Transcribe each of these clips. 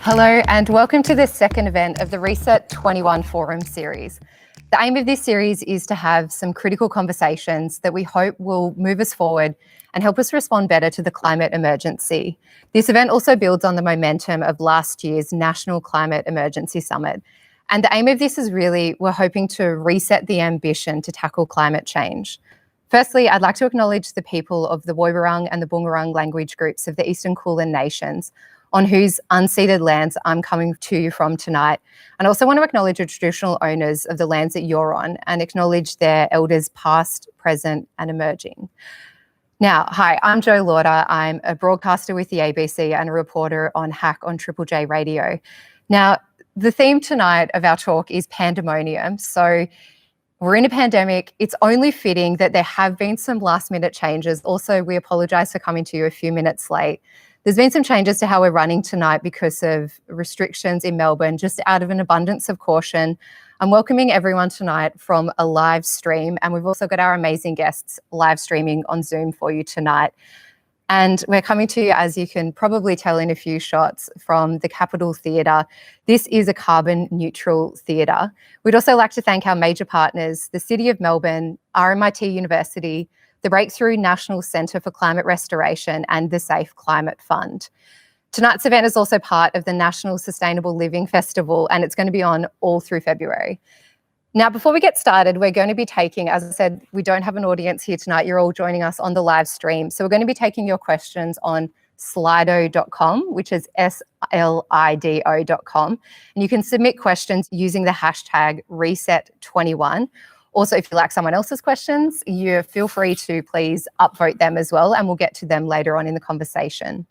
Hello and welcome to the second event of the RESET.21 Forum series. The aim of this series is to have some critical conversations that we hope will move us forward and help us respond better to the climate emergency. This event also builds on the momentum of last year's National Climate Emergency Summit. And the aim of this is really, we're hoping to reset the ambition to tackle climate change. Firstly, I'd like to acknowledge the people of the Woiwurrung and the Boonwurrung language groups of the Eastern Kulin Nations, on whose unceded lands I'm coming to you from tonight. And I also want to acknowledge the traditional owners of the lands that you're on and acknowledge their elders past, present and emerging. Now, hi, I'm Jo Lauder. I'm a broadcaster with the ABC and a reporter on Hack on Triple J Radio. Now, the theme tonight of our talk is Pandemonium. So we're in a pandemic. It's only fitting that there have been some last minute changes. Also, we apologise for coming to you a few minutes late. There's been some changes to how we're running tonight because of restrictions in Melbourne, just out of an abundance of caution. I'm welcoming everyone tonight from a live stream, and we've also got our amazing guests live streaming on Zoom for you tonight. And we're coming to you, as you can probably tell in a few shots, from the Capitol Theatre. This is a carbon neutral theatre. We'd also like to thank our major partners, the City of Melbourne, RMIT University, the Breakthrough National Centre for Climate Restoration and the Safe Climate Fund. Tonight's event is also part of the National Sustainable Living Festival, and it's going to be on all through February. Now, before we get started, we're going to be taking, as I said, we don't have an audience here tonight. You're all joining us on the live stream. So we're going to be taking your questions on slido.com, which is SLIDO.com. And you can submit questions using the hashtag RESET21. Also, if you like someone else's questions, you feel free to please upvote them as well, and we'll get to them later on in the conversation.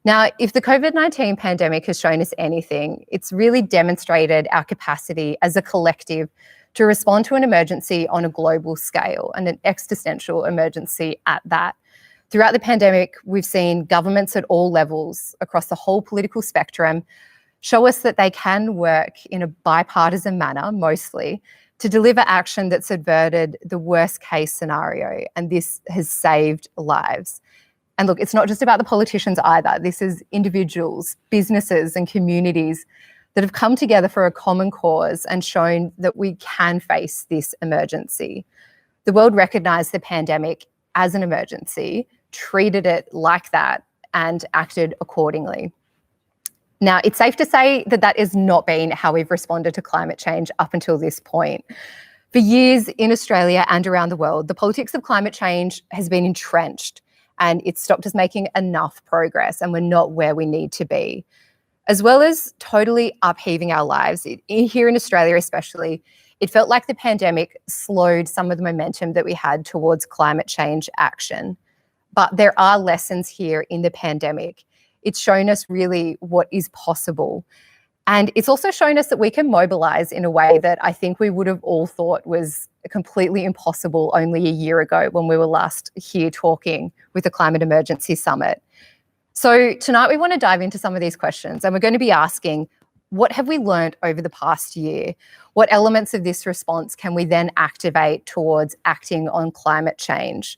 Now, if the COVID-19 pandemic has shown us anything, it's really demonstrated our capacity as a collective to respond to an emergency on a global scale, and an existential emergency at that. Throughout the pandemic, we've seen governments at all levels across the whole political spectrum show us that they can work in a bipartisan manner, mostly, to deliver action that's averted the worst case scenario, and this has saved lives. And look, it's not just about the politicians either. This is individuals, businesses and communities that have come together for a common cause and shown that we can face this emergency. The world recognised the pandemic as an emergency, treated it like that, and acted accordingly. Now, it's safe to say that that has not been how we've responded to climate change up until this point. For years in Australia and around the world, the politics of climate change has been entrenched, and it's stopped us making enough progress, and we're not where we need to be. As well as totally upheaving our lives, here in Australia especially, it felt like the pandemic slowed some of the momentum that we had towards climate change action. But there are lessons here in the pandemic. It's shown us really what is possible. And it's also shown us that we can mobilise in a way that I think we would have all thought was completely impossible only a year ago when we were last here talking with the Climate Emergency Summit. So tonight we want to dive into some of these questions, and we're going to be asking, what have we learnt over the past year? What elements of this response can we then activate towards acting on climate change?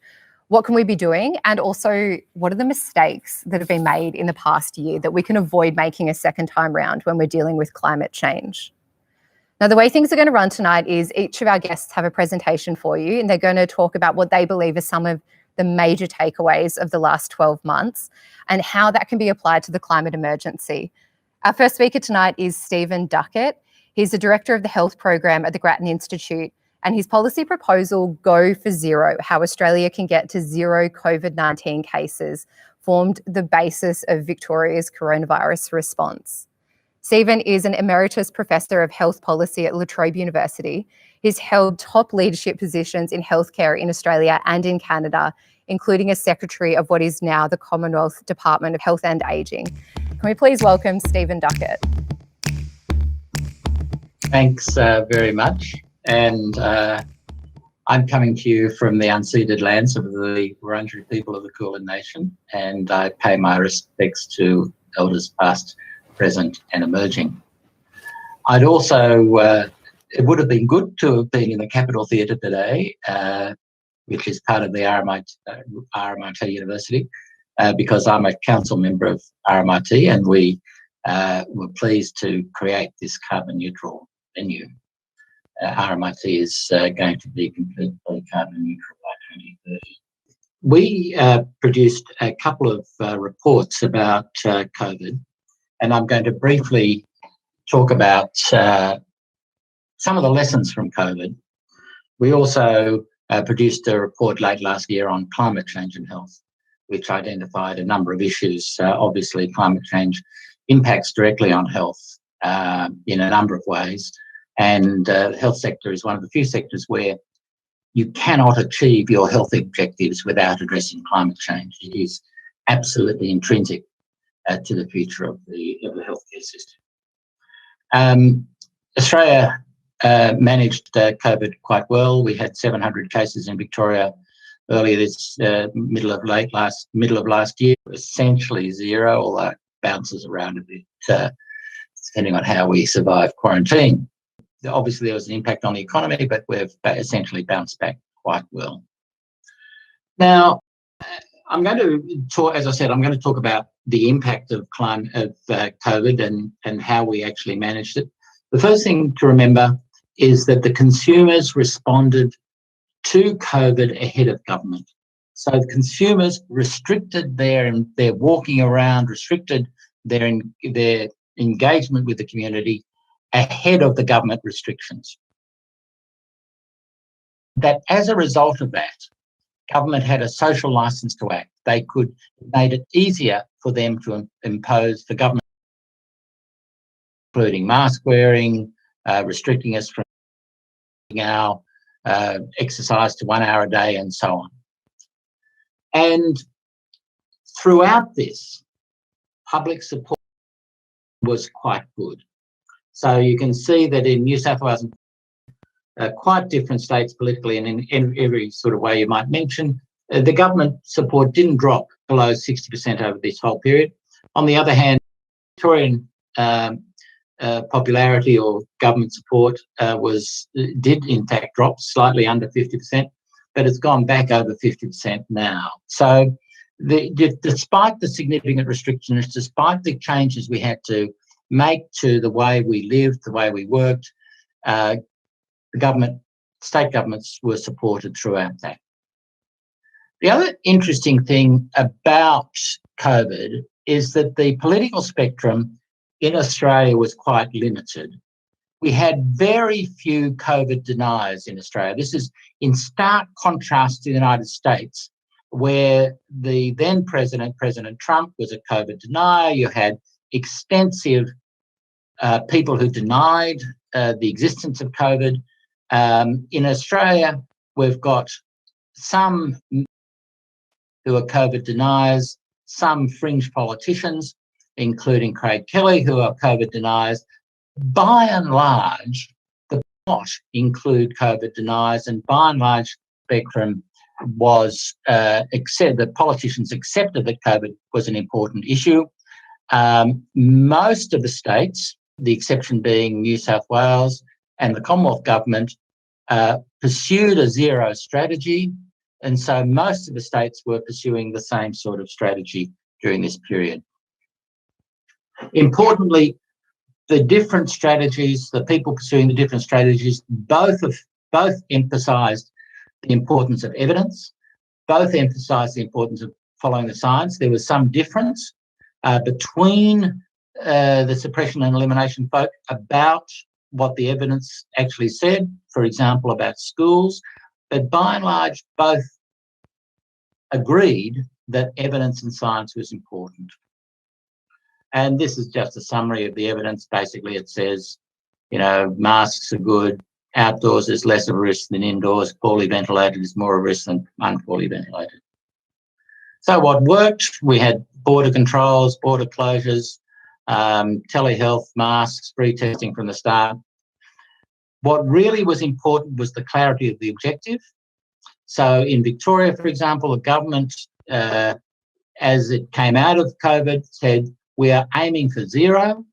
What can we be doing? And also, what are the mistakes that have been made in the past year that we can avoid making a second time round when we're dealing with climate change? Now, the way things are going to run tonight is each of our guests have a presentation for you, and they're going to talk about what they believe are some of the major takeaways of the last 12 months and how that can be applied to the climate emergency. Our first speaker tonight is Stephen Duckett. He's the Director of the Health Program at the Grattan Institute, and his policy proposal, Go for Zero, how Australia can get to zero COVID-19 cases, formed the basis of Victoria's coronavirus response. Stephen is an Emeritus Professor of Health Policy at La Trobe University. He's held top leadership positions in healthcare in Australia and in Canada, including as Secretary of what is now the Commonwealth Department of Health and Ageing. Can we please welcome Stephen Duckett? Thanks very much. And I'm coming to you from the unceded lands of the Wurundjeri people of the Kulin Nation, and I pay my respects to elders past, present and emerging. I'd also, it would have been good to have been in the Capitol Theatre today, which is part of the RMIT University, because I'm a council member of RMIT, and we were pleased to create this carbon neutral venue. RMIT is going to be completely carbon neutral by 2030. We produced a couple of reports about COVID, and I'm going to briefly talk about some of the lessons from COVID. We also produced a report late last year on climate change and health, which identified a number of issues. Obviously, climate change impacts directly on health in a number of ways. And the health sector is one of the few sectors where you cannot achieve your health objectives without addressing climate change. It is absolutely intrinsic to the future of the healthcare system. Australia managed COVID quite well. We had 700 cases in Victoria earlier this middle of last year. Essentially zero, although it bounces around a bit depending on how we survive quarantine. Obviously, there was an impact on the economy, but we've essentially bounced back quite well. Now, I'm going to talk, as I said, I'm going to talk about the impact of COVID and how we actually managed it. The first thing to remember is that the consumers responded to COVID ahead of government. So the consumers restricted their walking around, restricted their engagement with the community ahead of the government restrictions. That as a result of that, government had a social licence to act. They made it easier for them to impose the government, including mask wearing, restricting us from our exercise to 1 hour a day and so on. And throughout this, public support was quite good. So you can see that in New South Wales, quite different states politically and in every sort of way you might mention, the government support didn't drop below 60% over this whole period. On the other hand, Victorian popularity or government support did in fact drop slightly under 50%, but it's gone back over 50% now. So despite the significant restrictions, despite the changes we had to make to the way we lived, the way we worked, the state governments were supported throughout that. The other interesting thing about COVID is that the political spectrum in Australia was quite limited. We had very few COVID deniers in Australia. This is in stark contrast to the United States, where the then President Trump, was a COVID denier. You had extensive people who denied the existence of COVID. In Australia, we've got some who are COVID deniers, some fringe politicians, including Craig Kelly, who are COVID deniers. By and large, the not include COVID deniers, and by and large, spectrum was the politicians accepted that COVID was an important issue. Most of the states, the exception being New South Wales and the Commonwealth Government, pursued a zero strategy, and so most of the states were pursuing the same sort of strategy during this period. Importantly, the different strategies, the people pursuing the different strategies, both emphasised the importance of evidence, both emphasised the importance of following the science. There was some difference between the suppression and elimination folk about what the evidence actually said, for example, about schools, but by and large, both agreed that evidence and science was important. And this is just a summary of the evidence. Basically, it says, masks are good, outdoors is less of a risk than indoors, poorly ventilated is more of a risk than unpoorly ventilated. So what worked? We had border controls, border closures, telehealth, masks, free testing from the start. What really was important was the clarity of the objective. So in Victoria, for example, the government, as it came out of COVID, said, we are aiming for zero.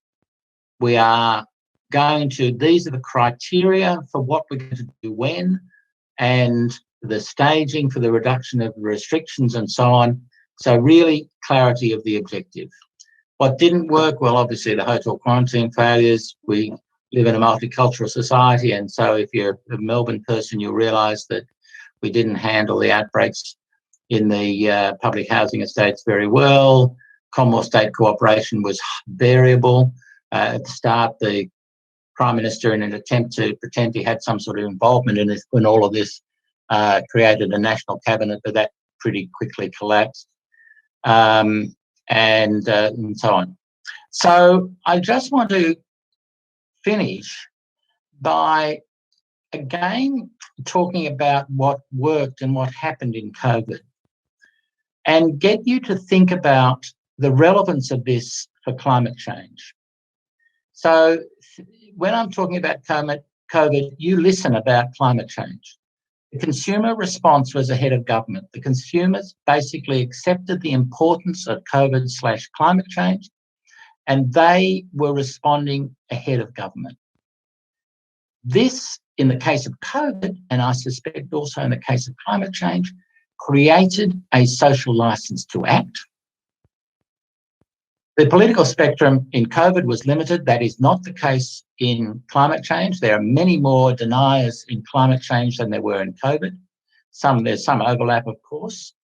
We are going to, these are the criteria for what we're going to do when, and the staging for the reduction of restrictions and so on. So really clarity of the objective. What didn't work? Well, obviously the hotel quarantine failures. We live in a multicultural society, and so if you're a Melbourne person, you'll realise that we didn't handle the outbreaks in the public housing estates very well. Commonwealth state cooperation was variable. At the start, the Prime Minister, in an attempt to pretend he had some sort of involvement in this, when all of this, created a national cabinet, but that pretty quickly collapsed, and so on. So I just want to finish by, again, talking about what worked and what happened in COVID, and get you to think about the relevance of this for climate change. So when I'm talking about COVID, you listen about climate change. The consumer response was ahead of government. The consumers basically accepted the importance of COVID/climate change, and they were responding ahead of government. This, in the case of COVID, and I suspect also in the case of climate change, created a social licence to act. The political spectrum in COVID was limited. That is not the case in climate change. There are many more deniers in climate change than there were in COVID. There's some overlap, of course.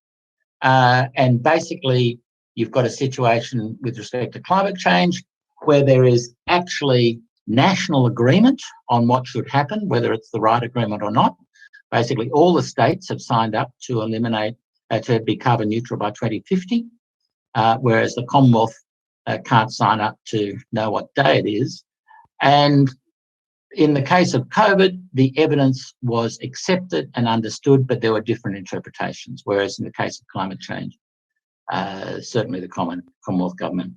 And basically, you've got a situation with respect to climate change where there is actually national agreement on what should happen, whether it's the right agreement or not. Basically, all the states have signed up to eliminate, to be carbon neutral by 2050, whereas the Commonwealth can't sign up to know what day it is. And in the case of COVID, the evidence was accepted and understood, but there were different interpretations, whereas in the case of climate change, certainly the Commonwealth government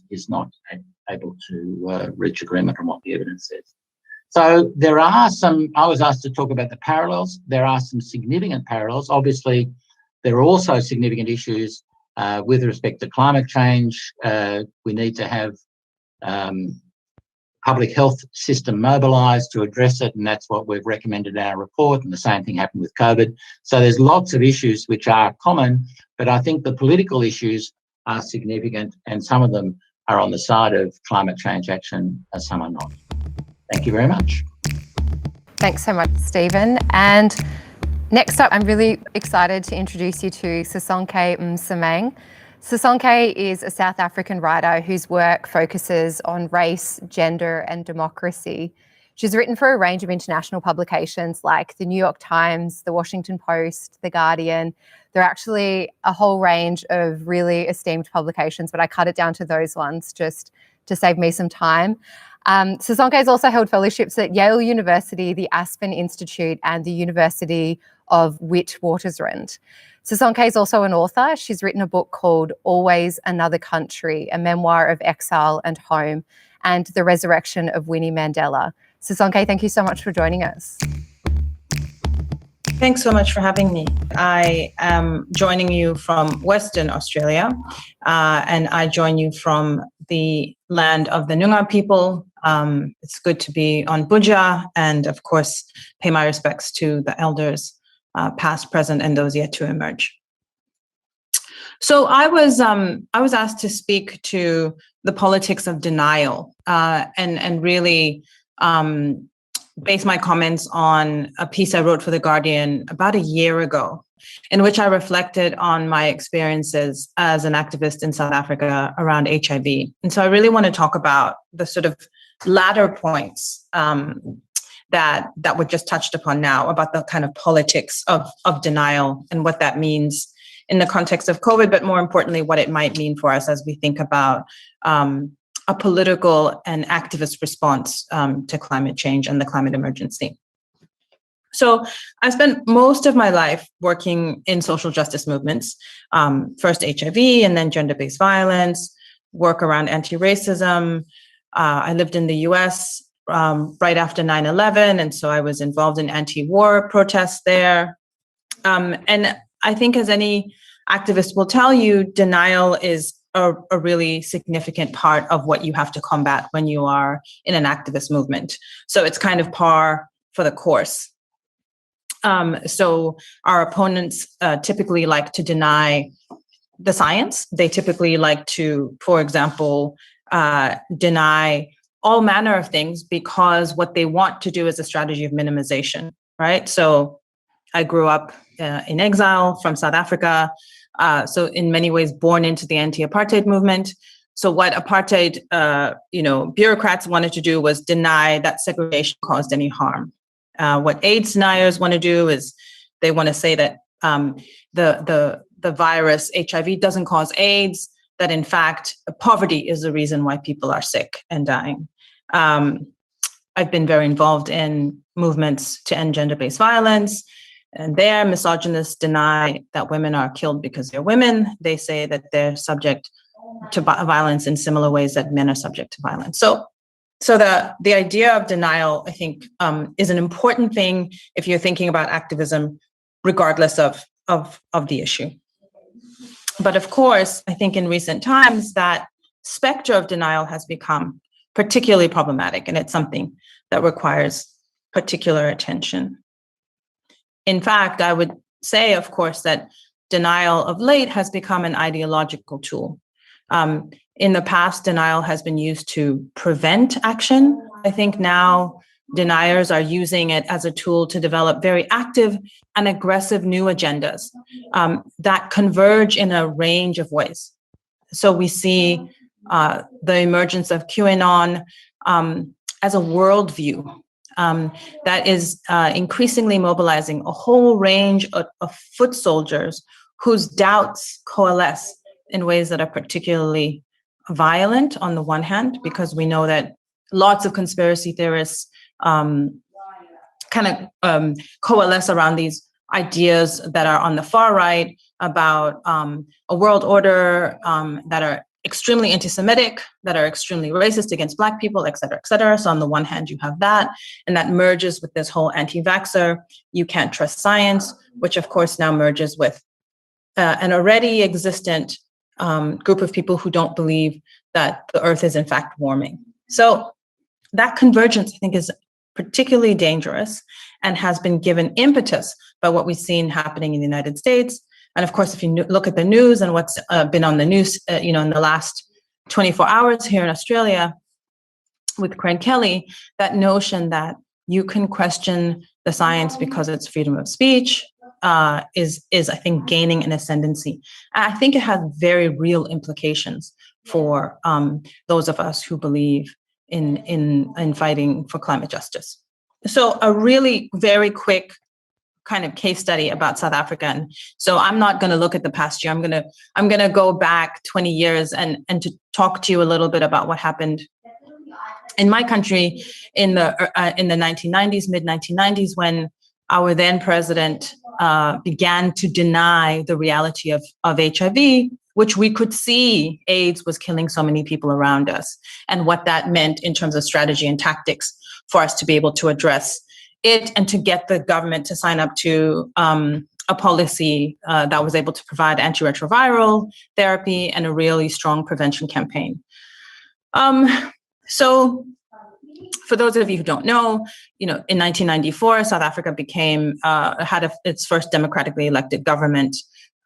is not able to reach agreement on what the evidence says. So there are some, I was asked to talk about the parallels. There are some significant parallels. Obviously, there are also significant issues with respect to climate change. We need to have public health system mobilised to address it, and that's what we've recommended in our report, and the same thing happened with COVID. So there's lots of issues which are common, but I think the political issues are significant, and some of them are on the side of climate change action and some are not. Thank you very much. Thanks so much, Stephen. And next up, I'm really excited to introduce you to Sisonke Msimang. Sisonke is a South African writer whose work focuses on race, gender, and democracy. She's written for a range of international publications like the New York Times, the Washington Post, the Guardian. There are actually a whole range of really esteemed publications, but I cut it down to those ones just to save me some time. Sisonke has also held fellowships at Yale University, the Aspen Institute, and the University of Witwatersrand. Sisonke is also an author. She's written a book called Always Another Country, a memoir of exile and home, and the resurrection of Winnie Mandela. Sisonke, thank you so much for joining us. Thanks so much for having me. I am joining you from Western Australia, and I join you from the land of the Noongar people. It's good to be on Buja, and of course, pay my respects to the elders, past, present, and those yet to emerge. So I was asked to speak to the politics of denial, and really base my comments on a piece I wrote for The Guardian about a year ago, in which I reflected on my experiences as an activist in South Africa around HIV. And so I really want to talk about the sort of latter points that were just touched upon now, about the kind of politics of denial and what that means in the context of COVID, but more importantly, what it might mean for us as we think about a political and activist response to climate change and the climate emergency. So I spent most of my life working in social justice movements, first HIV and then gender-based violence, work around anti-racism. I lived in the US right after 9/11, and so I was involved in anti-war protests there. And I think, as any activist will tell you, denial is a really significant part of what you have to combat when you are in an activist movement. So it's kind of par for the course. So our opponents typically like to deny the science. They typically like to, for example, deny all manner of things, because what they want to do is a strategy of minimization, right? So I grew up in exile from South Africa. So in many ways born into the anti-apartheid movement. So what apartheid, bureaucrats wanted to do was deny that segregation caused any harm. What AIDS deniers want to do is they want to say that the virus HIV doesn't cause AIDS, that in fact poverty is the reason why people are sick and dying. I've been very involved in movements to end gender-based violence. And there, misogynists deny that women are killed because they're women. They say that they're subject to violence in similar ways that men are subject to violence. So the idea of denial, I think, is an important thing if you're thinking about activism, regardless of the issue. But of course, I think in recent times that specter of denial has become particularly problematic, and it's something that requires particular attention. In fact, I would say, of course, that denial of late has become an ideological tool. In the past, denial has been used to prevent action. I think now deniers are using it as a tool to develop very active and aggressive new agendas that converge in a range of ways. So we see the emergence of QAnon as a worldview that is increasingly mobilizing a whole range of foot soldiers whose doubts coalesce in ways that are particularly violent on the one hand, because we know that lots of conspiracy theorists coalesce around these ideas that are on the far right about a world order that are extremely anti-Semitic, that are extremely racist against Black people, et cetera, et cetera. So on the one hand, you have that, and that merges with this whole anti-vaxxer, you can't trust science, which of course now merges with an already existent group of people who don't believe that the earth is in fact warming. So that convergence, I think, is particularly dangerous and has been given impetus by what we've seen happening in the United States. And of course, if you look at the news and what's been on the news, in the last 24 hours here in Australia with Craig Kelly, that notion that you can question the science because it's freedom of speech is I think gaining an ascendancy. And I think it has very real implications for those of us who believe in fighting for climate justice. So a really very quick kind of case study about South Africa. And so I'm not going to look at the past year. I'm going to go back 20 years and to talk to you a little bit about what happened in my country in the 1990s, mid 1990s, when our then president began to deny the reality of HIV, which we could see AIDS was killing so many people around us, and what that meant in terms of strategy and tactics for us to be able to address it and to get the government to sign up to a policy that was able to provide antiretroviral therapy and a really strong prevention campaign. So for those of you who don't know, in 1994, South Africa had its first democratically elected government.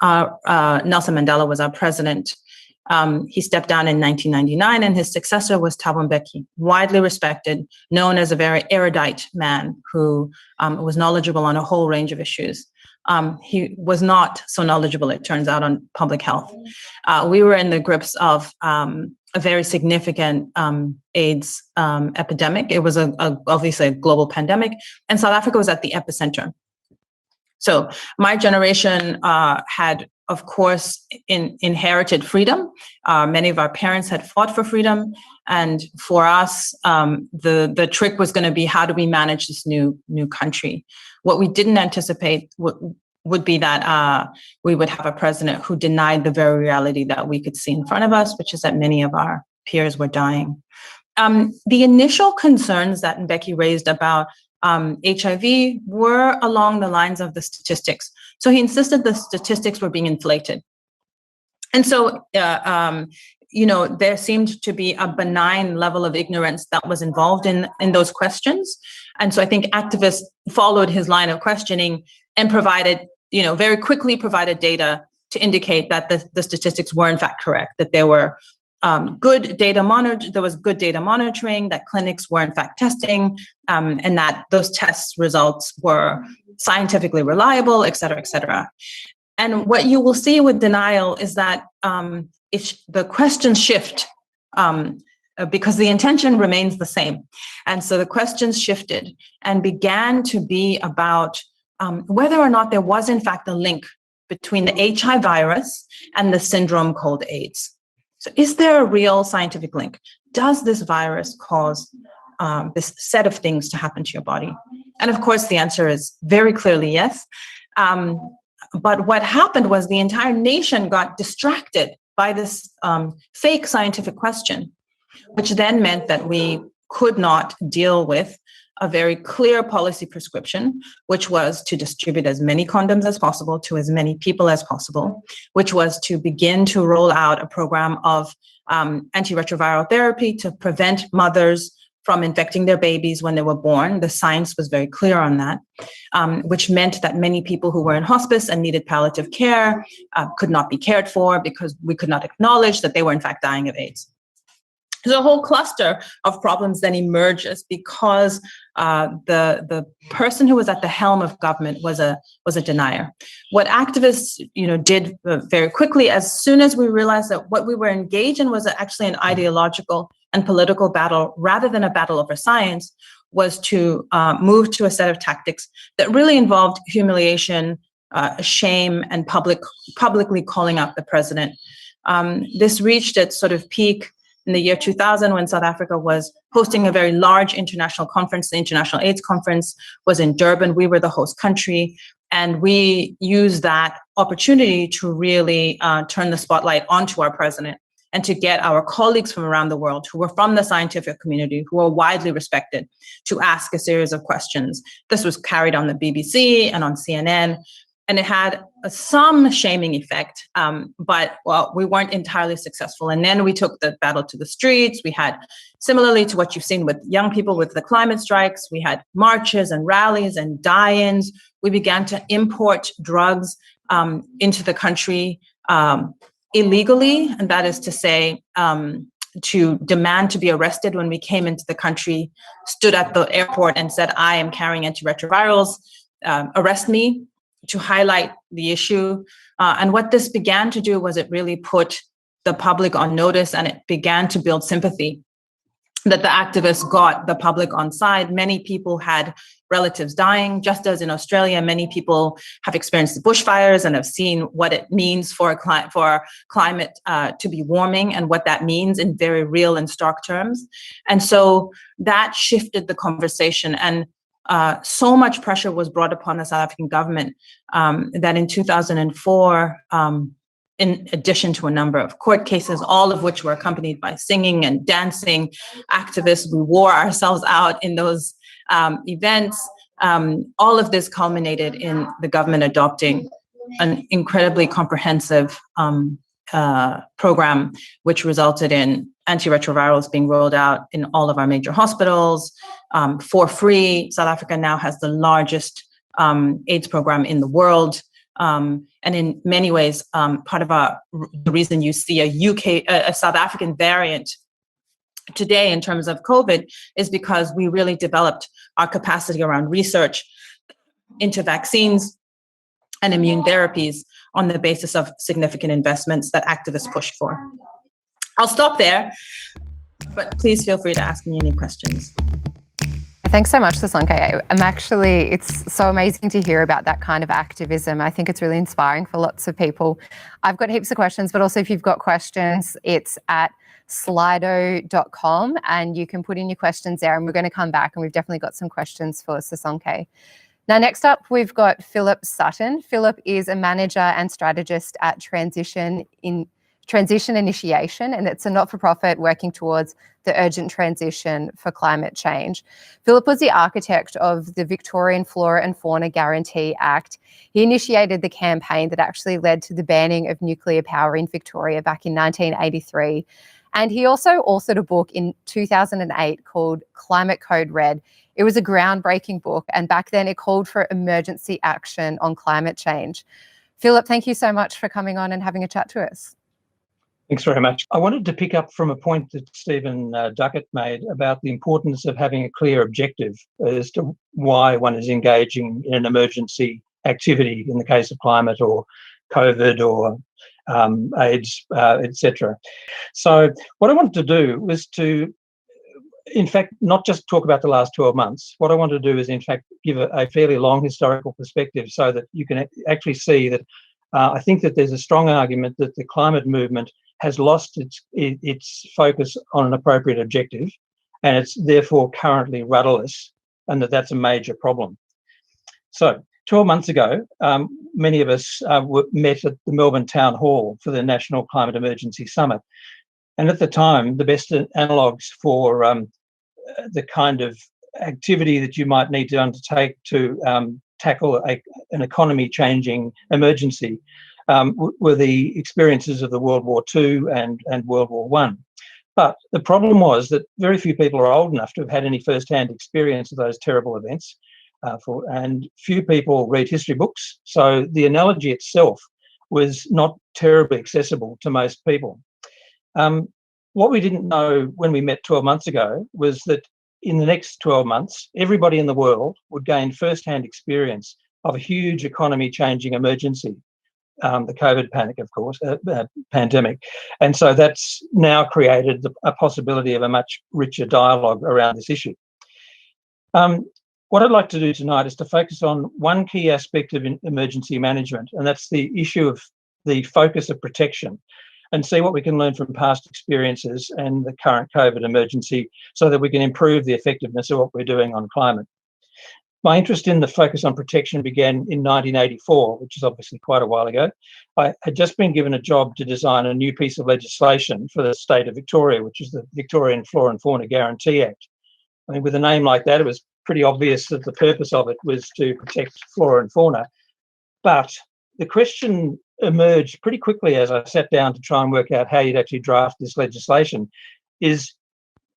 Nelson Mandela was our president. He stepped down in 1999, and his successor was Thabo Mbeki, widely respected, known as a very erudite man who was knowledgeable on a whole range of issues. He was not so knowledgeable, it turns out, on public health. We were in the grips of a very significant AIDS epidemic. It was obviously a global pandemic, and South Africa was at the epicenter. So my generation had, of course, inherited freedom. Many of our parents had fought for freedom. And for us, the trick was going to be, how do we manage this new country? What we didn't anticipate would be that we would have a president who denied the very reality that we could see in front of us, which is that many of our peers were dying. The initial concerns that Mbeki raised about HIV were along the lines of the statistics. So he insisted the statistics were being inflated. And so, there seemed to be a benign level of ignorance that was involved in those questions. And so I think activists followed his line of questioning and provided, very quickly provided data to indicate that the statistics were in fact correct, that there were good data there was good data monitoring, that clinics were in fact testing, and that those test results were scientifically reliable, et cetera, et cetera. And what you will see with denial is that if the questions shift, because the intention remains the same. And so the questions shifted and began to be about whether or not there was in fact a link between the HIV virus and the syndrome called AIDS. So is there a real scientific link? Does this virus cause this set of things to happen to your body? And of course, the answer is very clearly yes. But what happened was the entire nation got distracted by this fake scientific question, which then meant that we could not deal with a very clear policy prescription, which was to distribute as many condoms as possible to as many people as possible, which was to begin to roll out a program of antiretroviral therapy to prevent mothers from infecting their babies when they were born. The science was very clear on that, which meant that many people who were in hospice and needed palliative care could not be cared for because we could not acknowledge that they were in fact dying of AIDS. There's a whole cluster of problems then emerges because the person who was at the helm of government was a denier. What activists, did very quickly, as soon as we realized that what we were engaged in was actually an ideological and political battle rather than a battle over science, was to move to a set of tactics that really involved humiliation, shame, and publicly calling out the president. This reached its sort of peak in the year 2000, when South Africa was hosting a very large international conference. The International AIDS Conference was in Durban. We were the host country, and we used that opportunity to really turn the spotlight onto our president and to get our colleagues from around the world who were from the scientific community, who were widely respected, to ask a series of questions. This was carried on the BBC and on CNN. And it had some shaming effect, but we weren't entirely successful. And then we took the battle to the streets. We had, similarly to what you've seen with young people with the climate strikes, we had marches and rallies and die-ins. We began to import drugs into the country illegally, and that is to say, to demand to be arrested when we came into the country, stood at the airport and said, "I am carrying antiretrovirals, arrest me," to highlight the issue. And what this began to do was it really put the public on notice, and it began to build sympathy that the activists got the public on side. Many people had relatives dying, just as in Australia, many people have experienced bushfires and have seen what it means for climate to be warming and what that means in very real and stark terms. And so that shifted the conversation, and so much pressure was brought upon the South African government that in 2004, in addition to a number of court cases, all of which were accompanied by singing and dancing, activists, we wore ourselves out in those events. All of this culminated in the government adopting an incredibly comprehensive program, which resulted in antiretrovirals being rolled out in all of our major hospitals for free. South Africa now has the largest AIDS program in the world. And in many ways, part of the reason you see a South African variant today in terms of COVID is because we really developed our capacity around research into vaccines and immune therapies on the basis of significant investments that activists pushed for. I'll stop there, but please feel free to ask me any questions. Thanks so much, Sasonke. It's so amazing to hear about that kind of activism. I think it's really inspiring for lots of people. I've got heaps of questions, but also if you've got questions, it's at slido.com and you can put in your questions there, and we're going to come back, and we've definitely got some questions for Sasonke. Now, next up, we've got Phillip Sutton. Phillip is a manager and strategist at Transition Transition Initiation, and it's a not-for-profit working towards the urgent transition for climate change. Phillip was the architect of the Victorian Flora and Fauna Guarantee Act. He initiated the campaign that actually led to the banning of nuclear power in Victoria back in 1983. And he also authored a book in 2008 called Climate Code Red. It was a groundbreaking book, and back then it called for emergency action on climate change. Phillip, thank you so much for coming on and having a chat to us. Thanks very much. I wanted to pick up from a point that Stephen Duckett made about the importance of having a clear objective as to why one is engaging in an emergency activity in the case of climate or COVID or AIDS, etc. So what I wanted to do was to, in fact, not just talk about the last 12 months. What I want to do is, in fact, give a fairly long historical perspective so that you can actually see that I think that there's a strong argument that the climate movement has lost its focus on an appropriate objective, and it's therefore currently rudderless, and that's a major problem. So 12 months ago, many of us met at the Melbourne Town Hall for the National Climate Emergency Summit. And at the time, the best analogues for the kind of activity that you might need to undertake to tackle an economy-changing emergency were the experiences of the World War II and World War I. But the problem was that very few people are old enough to have had any first-hand experience of those terrible events, and few people read history books. So the analogy itself was not terribly accessible to most people. What we didn't know when we met 12 months ago was that in the next 12 months, everybody in the world would gain first-hand experience of a huge economy-changing emergency, the COVID pandemic. And so that's now created a possibility of a much richer dialogue around this issue. What I'd like to do tonight is to focus on one key aspect of emergency management, and that's the issue of the focus of protection, and see what we can learn from past experiences and the current COVID emergency so that we can improve the effectiveness of what we're doing on climate. My interest in the focus on protection began in 1984, which is obviously quite a while ago. I had just been given a job to design a new piece of legislation for the state of Victoria, which is the Victorian Flora and Fauna Guarantee Act. I mean, with a name like that, it was pretty obvious that the purpose of it was to protect flora and fauna. But the question emerged pretty quickly as I sat down to try and work out how you'd actually draft this legislation is,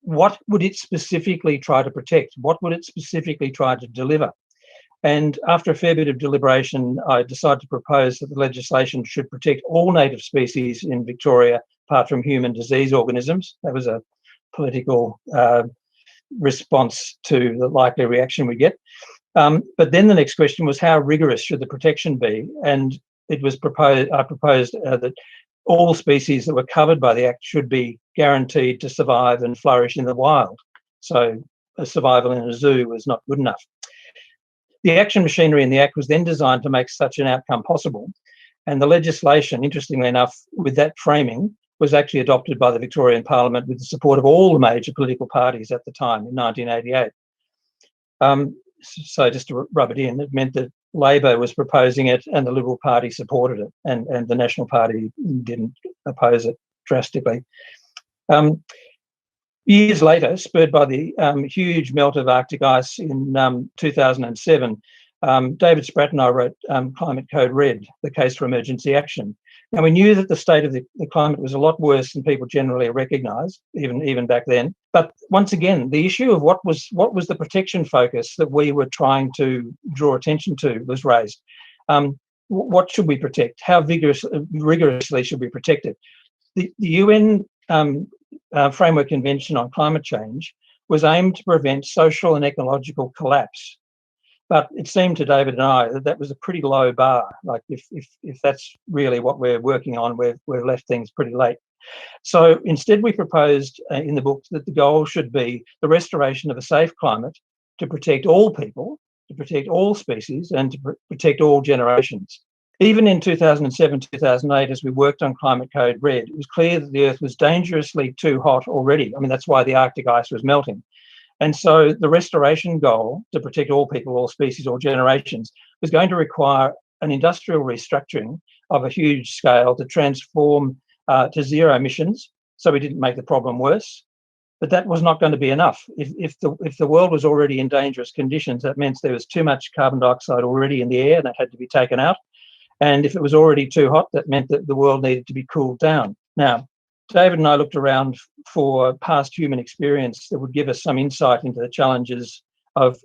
what would it specifically try to protect? What would it specifically try to deliver? And after a fair bit of deliberation, I decided to propose that the legislation should protect all native species in Victoria, apart from human disease organisms. That was a political response to the likely reaction we get. But then the next question was, how rigorous should the protection be? And it was proposed. I proposed that all species that were covered by the Act should be guaranteed to survive and flourish in the wild. So a survival in a zoo was not good enough. The action machinery in the Act was then designed to make such an outcome possible. And the legislation, interestingly enough, with that framing, was actually adopted by the Victorian Parliament with the support of all the major political parties at the time in 1988. So just to rub it in, it meant that Labor was proposing it and the Liberal Party supported it, and the National Party didn't oppose it drastically. Years later, spurred by the huge melt of Arctic ice in 2007, David Spratt and I wrote Climate Code Red, the case for emergency action. Now, we knew that the state of the climate was a lot worse than people generally recognised, even back then. But once again, the issue of what was the protection focus that we were trying to draw attention to was raised. What should we protect? How rigorously should we protect it? The UN Framework Convention on Climate Change was aimed to prevent social and ecological collapse. But it seemed to David and I that was a pretty low bar. Like if that's really what we're working on, we've left things pretty late. So instead, we proposed in the book that the goal should be the restoration of a safe climate to protect all people, to protect all species, and to protect all generations. Even in 2007, 2008, as we worked on Climate Code Red, it was clear that the Earth was dangerously too hot already. I mean, that's why the Arctic ice was melting. And so the restoration goal to protect all people, all species, all generations was going to require an industrial restructuring of a huge scale to transform to zero emissions, so we didn't make the problem worse. But that was not going to be enough. If the world was already in dangerous conditions, that meant there was too much carbon dioxide already in the air and that had to be taken out. And if it was already too hot, that meant that the world needed to be cooled down. Now, David and I looked around for past human experience that would give us some insight into the challenges of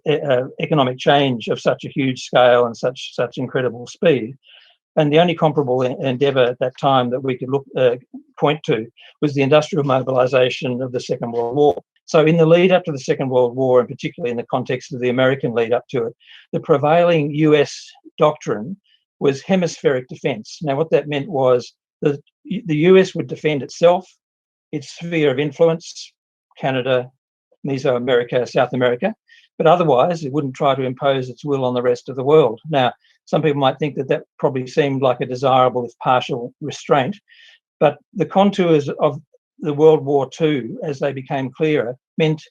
economic change of such a huge scale and such incredible speed. And the only comparable endeavour at that time that we could point to was the industrial mobilisation of the Second World War. So in the lead up to the Second World War, and particularly in the context of the American lead up to it, the prevailing US doctrine was hemispheric defence. Now, what that meant was that the US would defend itself, its sphere of influence, Canada, Mesoamerica, South America, but otherwise it wouldn't try to impose its will on the rest of the world. Now, some people might think that probably seemed like a desirable, if partial, restraint, but the contours of the World War II, as they became clearer, meant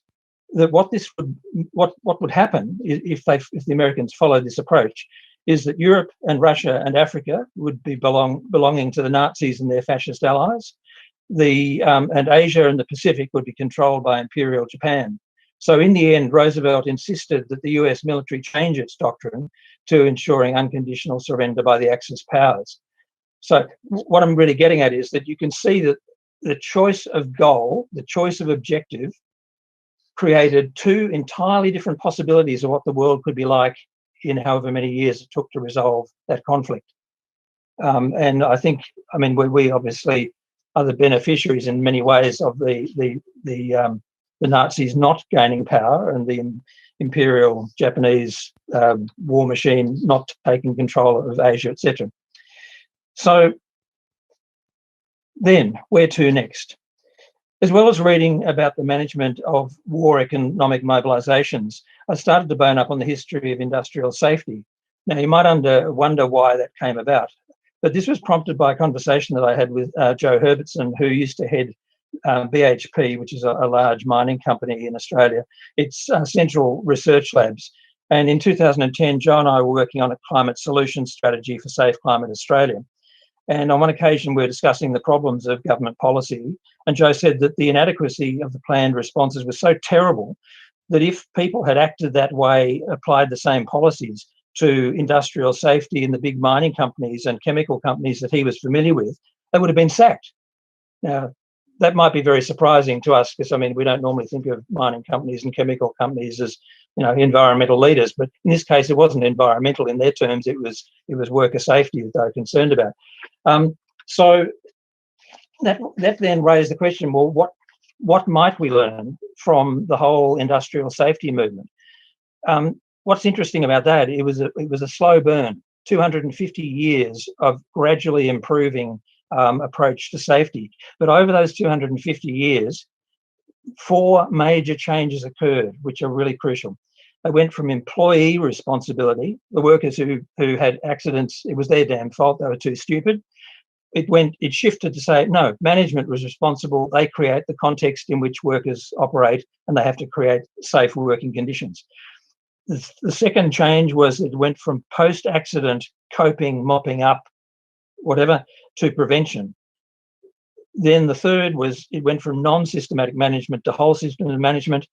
that what would happen if the Americans followed this approach is that Europe and Russia and Africa would be belonging to the Nazis and their fascist allies. And Asia and the Pacific would be controlled by Imperial Japan. So in the end, Roosevelt insisted that the US military change its doctrine to ensuring unconditional surrender by the Axis powers. So what I'm really getting at is that you can see that the choice of goal, the choice of objective, created two entirely different possibilities of what the world could be like in however many years it took to resolve that conflict. And I think, I mean, we obviously are the beneficiaries in many ways of the Nazis not gaining power and the Imperial Japanese war machine not taking control of Asia, etc. So then, where to next? As well as reading about the management of war economic mobilisations, I started to bone up on the history of industrial safety. Now, you might wonder why that came about, but this was prompted by a conversation that I had with Joe Herbertson, who used to head BHP, which is a large mining company in Australia. It's Central Research Labs. And in 2010, Joe and I were working on a climate solution strategy for Safe Climate Australia. And on one occasion, we were discussing the problems of government policy. And Joe said that the inadequacy of the planned responses was so terrible that if people had acted that way, applied the same policies to industrial safety in the big mining companies and chemical companies that he was familiar with, they would have been sacked. Now, that might be very surprising to us because, I mean, we don't normally think of mining companies and chemical companies as, environmental leaders. But in this case, it wasn't environmental in their terms. It was worker safety that they were concerned about. So that then raised the question, well, what might we learn from the whole industrial safety movement? What's interesting about that, it was a slow burn, 250 years of gradually improving approach to safety. But over those 250 years, 4 major changes occurred, which are really crucial. They went from employee responsibility, the workers who had accidents, it was their damn fault, they were too stupid. It shifted to say, no, management was responsible. They create the context in which workers operate and they have to create safe working conditions. The second change was it went from post-accident coping, mopping up, whatever, to prevention. Then the third was it went from non-systematic management to whole system management.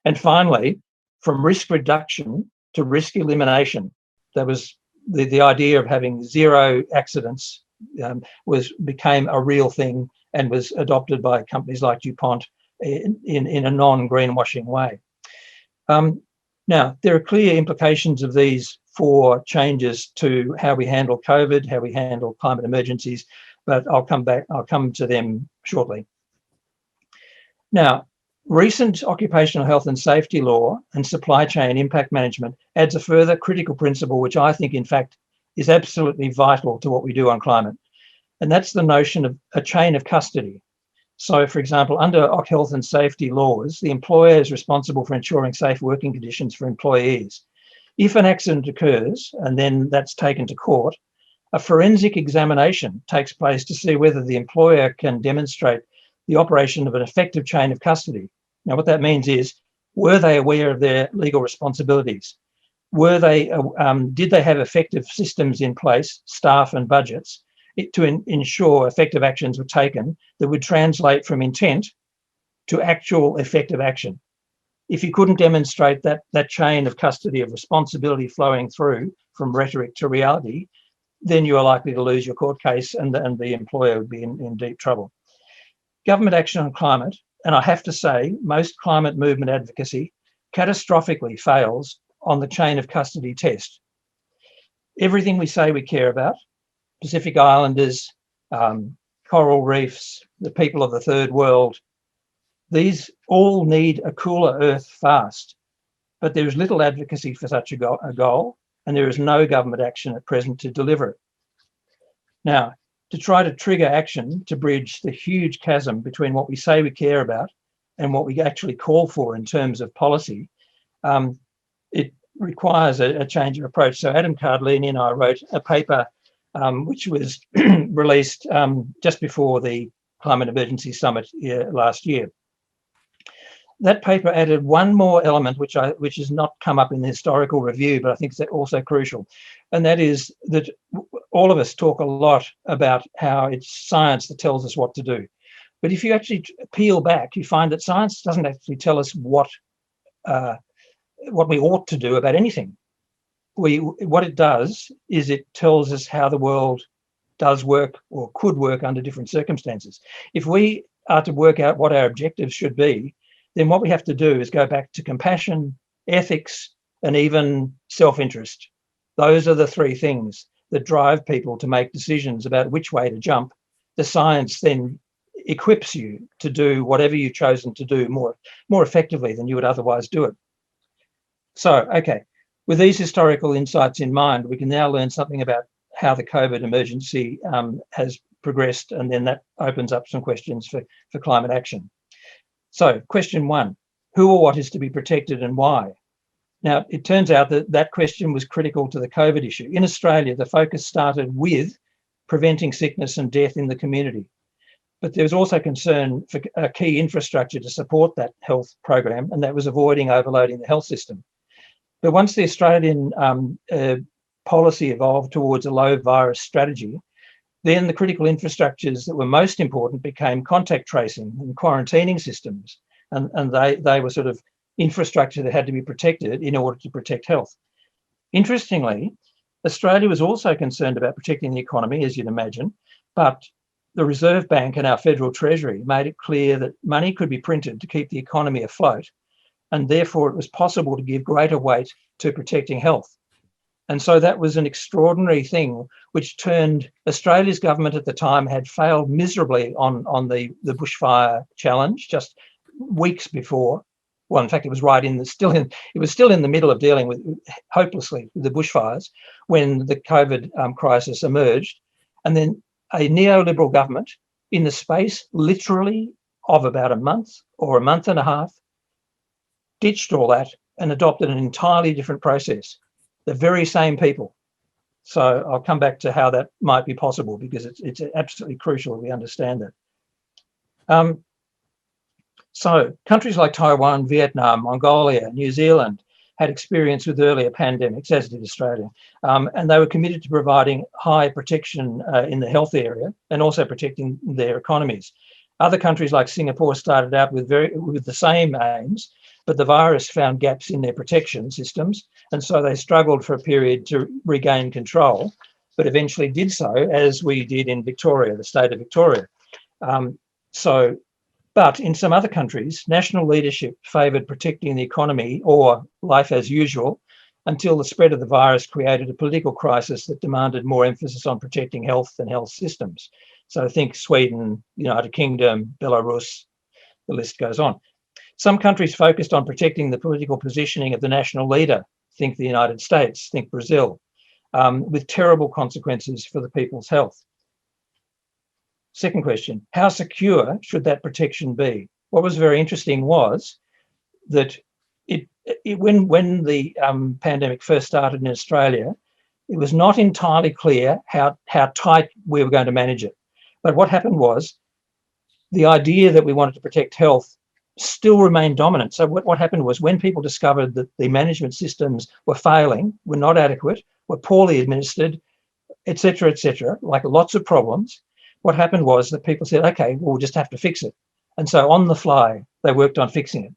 And finally, from risk reduction to risk elimination. That was the idea of having 0 accidents became a real thing and was adopted by companies like DuPont in a non-greenwashing way. Now, there are clear implications of these 4 changes to how we handle COVID, how we handle climate emergencies, but I'll come to them shortly. Now, recent occupational health and safety law and supply chain impact management adds a further critical principle, which I think, in fact, is absolutely vital to what we do on climate. And that's the notion of a chain of custody. So, for example, under occ health and safety laws, the employer is responsible for ensuring safe working conditions for employees. If an accident occurs and then that's taken to court, a forensic examination takes place to see whether the employer can demonstrate the operation of an effective chain of custody. Now, what that means is, were they aware of their legal responsibilities? Did they have effective systems in place, staff and budgets? ensure effective actions were taken that would translate from intent to actual effective action. If you couldn't demonstrate that chain of custody of responsibility flowing through from rhetoric to reality, then you are likely to lose your court case and the employer would be in deep trouble. Government action on climate, and I have to say, most climate movement advocacy catastrophically fails on the chain of custody test. Everything we say we care about, Pacific Islanders, coral reefs, the people of the third world, these all need a cooler Earth fast. But there is little advocacy for such a goal, and there is no government action at present to deliver it. Now, to try to trigger action to bridge the huge chasm between what we say we care about and what we actually call for in terms of policy, it requires a change of approach. So Adam Cardellini and I wrote a paper which was released just before the Climate Emergency Summit last year. That paper added one more element which has not come up in the historical review, but I think is also crucial, and that is that all of us talk a lot about how it's science that tells us what to do. But if you actually peel back, you find that science doesn't actually tell us what we ought to do about anything. What it does is it tells us how the world does work or could work under different circumstances. If we are to work out what our objectives should be, then what we have to do is go back to compassion, ethics, and even self-interest. Those are the three things that drive people to make decisions about which way to jump. The science then equips you to do whatever you've chosen to do more effectively than you would otherwise do it. So, okay, with these historical insights in mind, we can now learn something about how the COVID emergency has progressed, and then that opens up some questions for climate action. So, question one, who or what is to be protected and why? Now, it turns out that question was critical to the COVID issue. In Australia, the focus started with preventing sickness and death in the community. But there was also concern for a key infrastructure to support that health program, and that was avoiding overloading the health system. But once the Australian policy evolved towards a low virus strategy, then the critical infrastructures that were most important became contact tracing and quarantining systems. And they were sort of infrastructure that had to be protected in order to protect health. Interestingly, Australia was also concerned about protecting the economy, as you'd imagine, but the Reserve Bank and our Federal Treasury made it clear that money could be printed to keep the economy afloat, and therefore it was possible to give greater weight to protecting health. And so that was an extraordinary thing, which turned Australia's government at the time had failed miserably on the bushfire challenge just weeks before. Well, in fact, it was still in the middle of dealing with hopelessly with the bushfires when the COVID crisis emerged, and then a neoliberal government, in the space literally of about a month or a month and a half, ditched all that and adopted an entirely different process. The very same people. So I'll come back to how that might be possible, because it's absolutely crucial that we understand that. So countries like Taiwan, Vietnam, Mongolia, New Zealand had experience with earlier pandemics, as did Australia, and they were committed to providing high protection in the health area and also protecting their economies. Other countries like Singapore started out with the same aims, but the virus found gaps in their protection systems, and so they struggled for a period to regain control, but eventually did so, as we did in Victoria, the state of Victoria. But in some other countries, national leadership favoured protecting the economy or life as usual until the spread of the virus created a political crisis that demanded more emphasis on protecting health and health systems. So think Sweden, United Kingdom, Belarus, the list goes on. Some countries focused on protecting the political positioning of the national leader, think the United States, think Brazil, with terrible consequences for the people's health. Second question, how secure should that protection be? What was very interesting was that when the pandemic first started in Australia, it was not entirely clear how tight we were going to manage it. But what happened was the idea that we wanted to protect health still remained dominant. So what happened was when people discovered that the management systems were failing, were not adequate, were poorly administered, etc., like lots of problems. What happened was that people said, okay, we'll just have to fix it. And so on the fly, they worked on fixing it.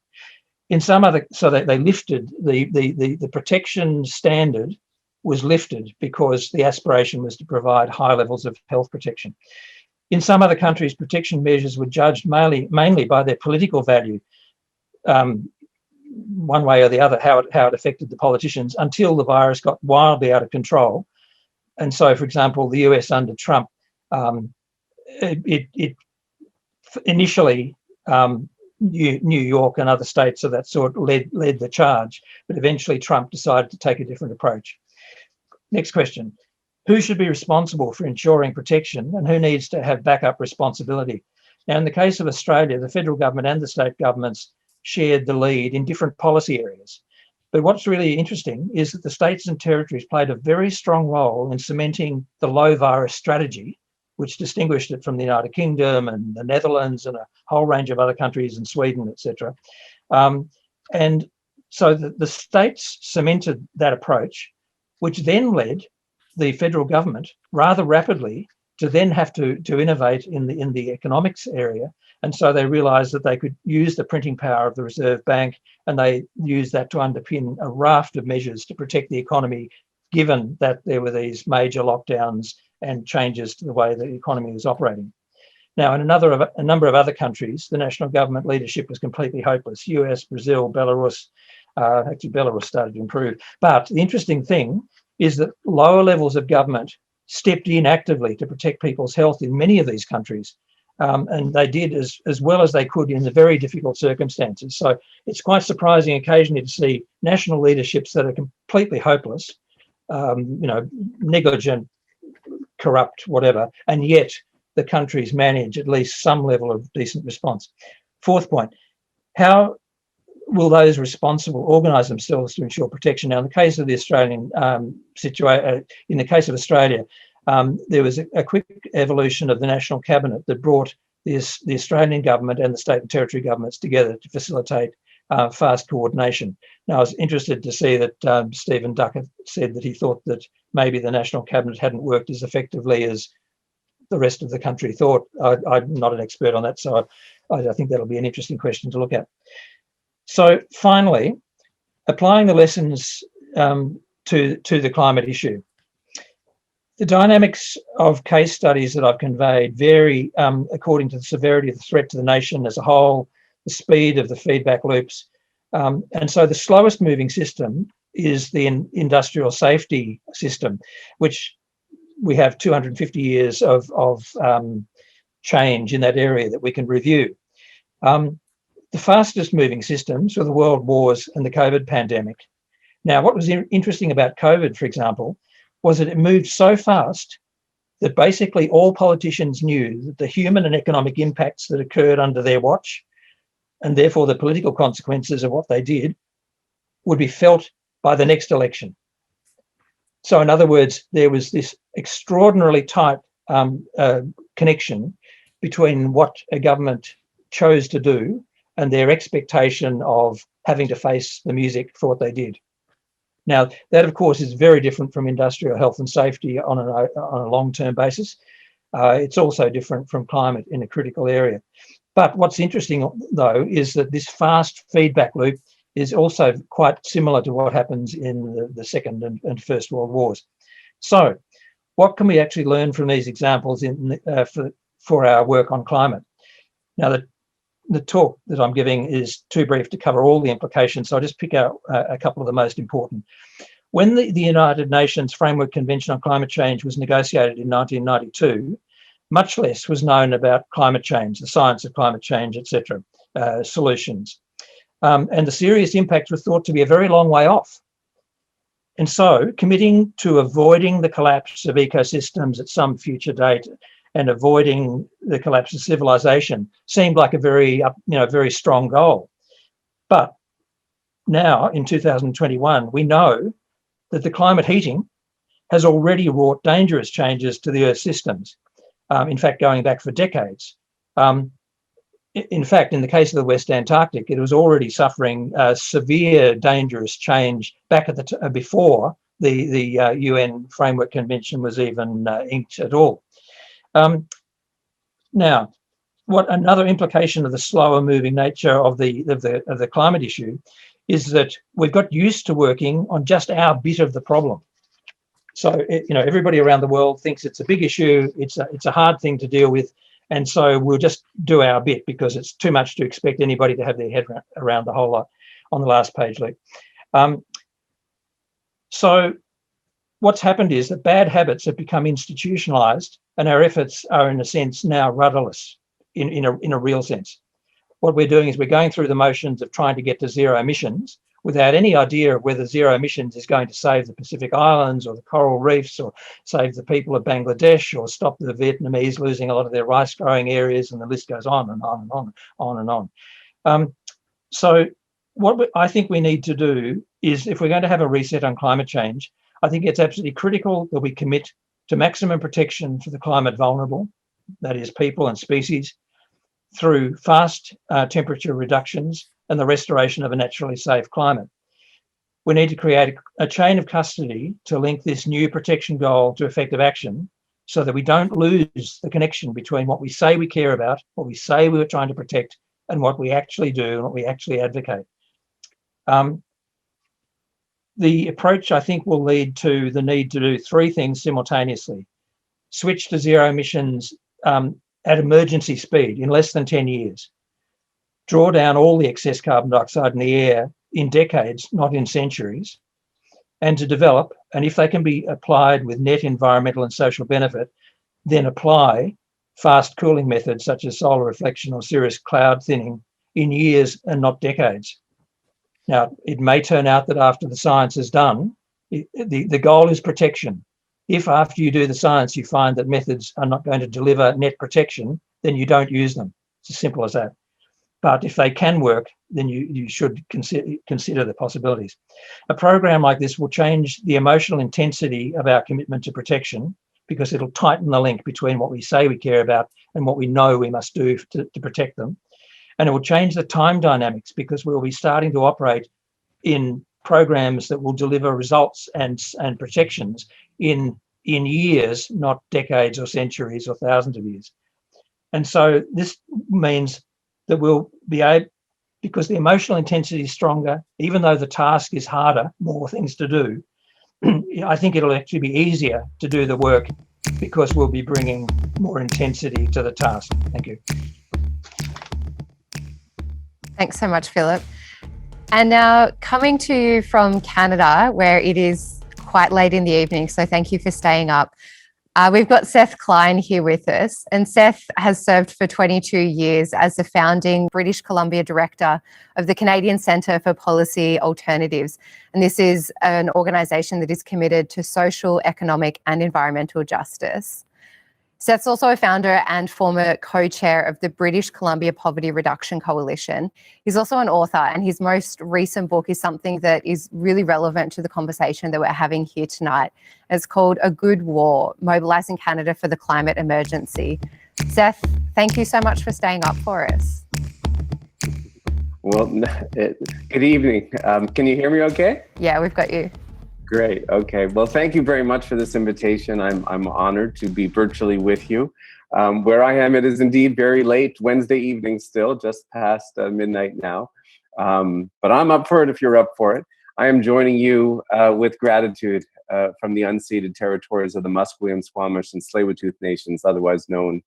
In some other, so they lifted the protection standard was lifted because the aspiration was to provide high levels of health protection. In some other countries, protection measures were judged mainly by their political value, one way or the other, how it affected the politicians, until the virus got wildly out of control. And so, for example, the US under Trump, it initially, New York and other states of that sort led the charge, but eventually Trump decided to take a different approach. Next question. Who should be responsible for ensuring protection, and who needs to have backup responsibility? Now, in the case of Australia, the federal government and the state governments shared the lead in different policy areas. But what's really interesting is that the states and territories played a very strong role in cementing the low virus strategy, which distinguished it from the United Kingdom and the Netherlands and a whole range of other countries and Sweden, etc. And so the states cemented that approach, which then led the federal government rather rapidly to then have to innovate in the economics area. And so they realised that they could use the printing power of the Reserve Bank, and they used that to underpin a raft of measures to protect the economy, given that there were these major lockdowns and changes to the way the economy was operating. Now, in a number of other countries, the national government leadership was completely hopeless. US, Brazil, Belarus, actually Belarus started to improve. But the interesting thing is that lower levels of government stepped in actively to protect people's health in many of these countries. And they did as well as they could in the very difficult circumstances. So it's quite surprising occasionally to see national leaderships that are completely hopeless, negligent, corrupt, whatever, and yet the countries manage at least some level of decent response. Fourth point, how will those responsible organise themselves to ensure protection? Now, in the case of the Australian situation, in the case of Australia, there was a quick evolution of the National Cabinet that brought the Australian government and the state and territory governments together to facilitate fast coordination. Now, I was interested to see that Stephen Duckett said that he thought that maybe the National Cabinet hadn't worked as effectively as the rest of the country thought. I'm not an expert on that, so I think that'll be an interesting question to look at. So finally, applying the lessons to the climate issue. The dynamics of case studies that I've conveyed vary according to the severity of the threat to the nation as a whole, the speed of the feedback loops. And so the slowest moving system is the industrial safety system, which we have 250 years of change in that area that we can review. The fastest moving systems were the world wars and the COVID pandemic. Now, what was interesting about COVID, for example, was that it moved so fast that basically all politicians knew that the human and economic impacts that occurred under their watch, and therefore the political consequences of what they did, would be felt by the next election. So in other words, there was this extraordinarily tight connection between what a government chose to do and their expectation of having to face the music for what they did. Now, that, of course, is very different from industrial health and safety on a long-term basis. It's also different from climate in a critical area. But what's interesting, though, is that this fast feedback loop is also quite similar to what happens in the Second and First World Wars. So what can we actually learn from these examples for our work on climate? Now, the talk that I'm giving is too brief to cover all the implications, so I'll just pick out a couple of the most important. When the United Nations Framework Convention on Climate Change was negotiated in 1992, much less was known about climate change, the science of climate change, etc., solutions. And the serious impacts were thought to be a very long way off. And so committing to avoiding the collapse of ecosystems at some future date and avoiding the collapse of civilization seemed like a very strong goal. But now in 2021, we know that the climate heating has already wrought dangerous changes to the Earth's systems. In fact, going back for decades. In fact, in the case of the West Antarctic, it was already suffering severe, dangerous change back at before the UN Framework Convention was even inked at all. Now, what another implication of the slower moving nature of the climate issue is that we've got used to working on just our bit of the problem. So, everybody around the world thinks it's a big issue, it's a hard thing to deal with, and so we'll just do our bit because it's too much to expect anybody to have their head around the whole lot. On the last page, Luke. So what's happened is that bad habits have become institutionalized, and our efforts are, in a sense, now rudderless in a real sense. What we're doing is we're going through the motions of trying to get to zero emissions without any idea of whether zero emissions is going to save the Pacific Islands or the coral reefs or save the people of Bangladesh or stop the Vietnamese losing a lot of their rice growing areas, and the list goes on and on and on and on. So what I think we need to do is, if we're going to have a reset on climate change, I think it's absolutely critical that we commit to maximum protection for the climate vulnerable, that is people and species, through fast temperature reductions and the restoration of a naturally safe climate. We need to create a chain of custody to link this new protection goal to effective action so that we don't lose the connection between what we say we care about, what we say we were trying to protect, and what we actually do and what we actually advocate. The approach, I think, will lead to the need to do three things simultaneously. Switch to zero emissions at emergency speed in less than 10 years. Draw down all the excess carbon dioxide in the air in decades, not in centuries. And to develop, and if they can be applied with net environmental and social benefit, then apply fast cooling methods such as solar reflection or cirrus cloud thinning in years and not decades. Now, it may turn out that after the science is done, the goal is protection. If after you do the science you find that methods are not going to deliver net protection, then you don't use them. It's as simple as that. But if they can work, then you should consider the possibilities. A program like this will change the emotional intensity of our commitment to protection, because it'll tighten the link between what we say we care about and what we know we must do to protect them. And it will change the time dynamics, because we'll be starting to operate in programs that will deliver results and protections in years, not decades or centuries or thousands of years. And so this means that we'll be able, because the emotional intensity is stronger, even though the task is harder, more things to do, I think it'll actually be easier to do the work because we'll be bringing more intensity to the task. Thank you. Thanks so much, Philip. And now coming to you from Canada, where it is quite late in the evening, so thank you for staying up. We've got Seth Klein here with us, and Seth has served for 22 years as the founding British Columbia Director of the Canadian Centre for Policy Alternatives. And this is an organisation that is committed to social, economic and environmental justice. Seth's also a founder and former co-chair of the British Columbia Poverty Reduction Coalition. He's also an author, and his most recent book is something that is really relevant to the conversation that we're having here tonight. It's called A Good War, Mobilising Canada for the Climate Emergency. Seth, thank you so much for staying up for us. Well, good evening. Can you hear me okay? Yeah, we've got you. Great. Okay. Well, thank you very much for this invitation. I'm honored to be virtually with you. Where I am, it is indeed very late Wednesday evening still, just past midnight now. But I'm up for it if you're up for it. I am joining you with gratitude from the unceded territories of the Musqueam, Squamish, and Tsleil-Waututh nations, otherwise known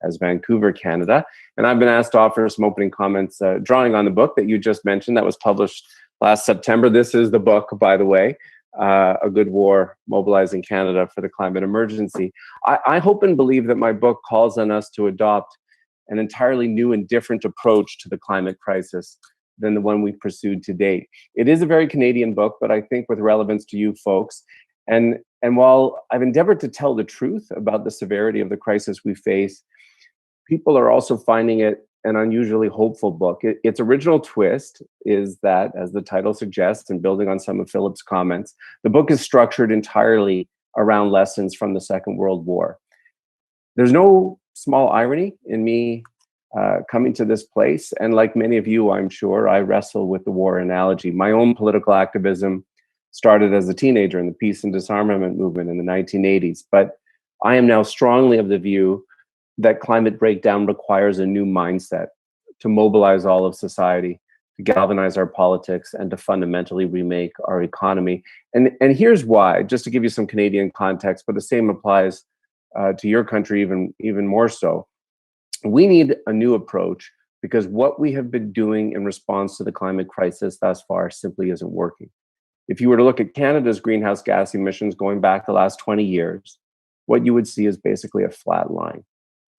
as Vancouver, Canada. And I've been asked to offer some opening comments, drawing on the book that you just mentioned that was published last September. This is the book, by the way. A Good War, Mobilizing Canada for the Climate Emergency. I hope and believe that my book calls on us to adopt an entirely new and different approach to the climate crisis than the one we've pursued to date. It is a very Canadian book, but I think with relevance to you folks. And while I've endeavored to tell the truth about the severity of the crisis we face, people are also finding it an unusually hopeful book. Its original twist is that, as the title suggests, and building on some of Philip's comments, the book is structured entirely around lessons from the Second World War. There's no small irony in me coming to this place, and like many of you, I'm sure, I wrestle with the war analogy. My own political activism started as a teenager in the peace and disarmament movement in the 1980s. But I am now strongly of the view that climate breakdown requires a new mindset to mobilize all of society, to galvanize our politics, and to fundamentally remake our economy. And here's why, just to give you some Canadian context, but the same applies to your country even more so. We need a new approach because what we have been doing in response to the climate crisis thus far simply isn't working. If you were to look at Canada's greenhouse gas emissions going back the last 20 years, what you would see is basically a flat line.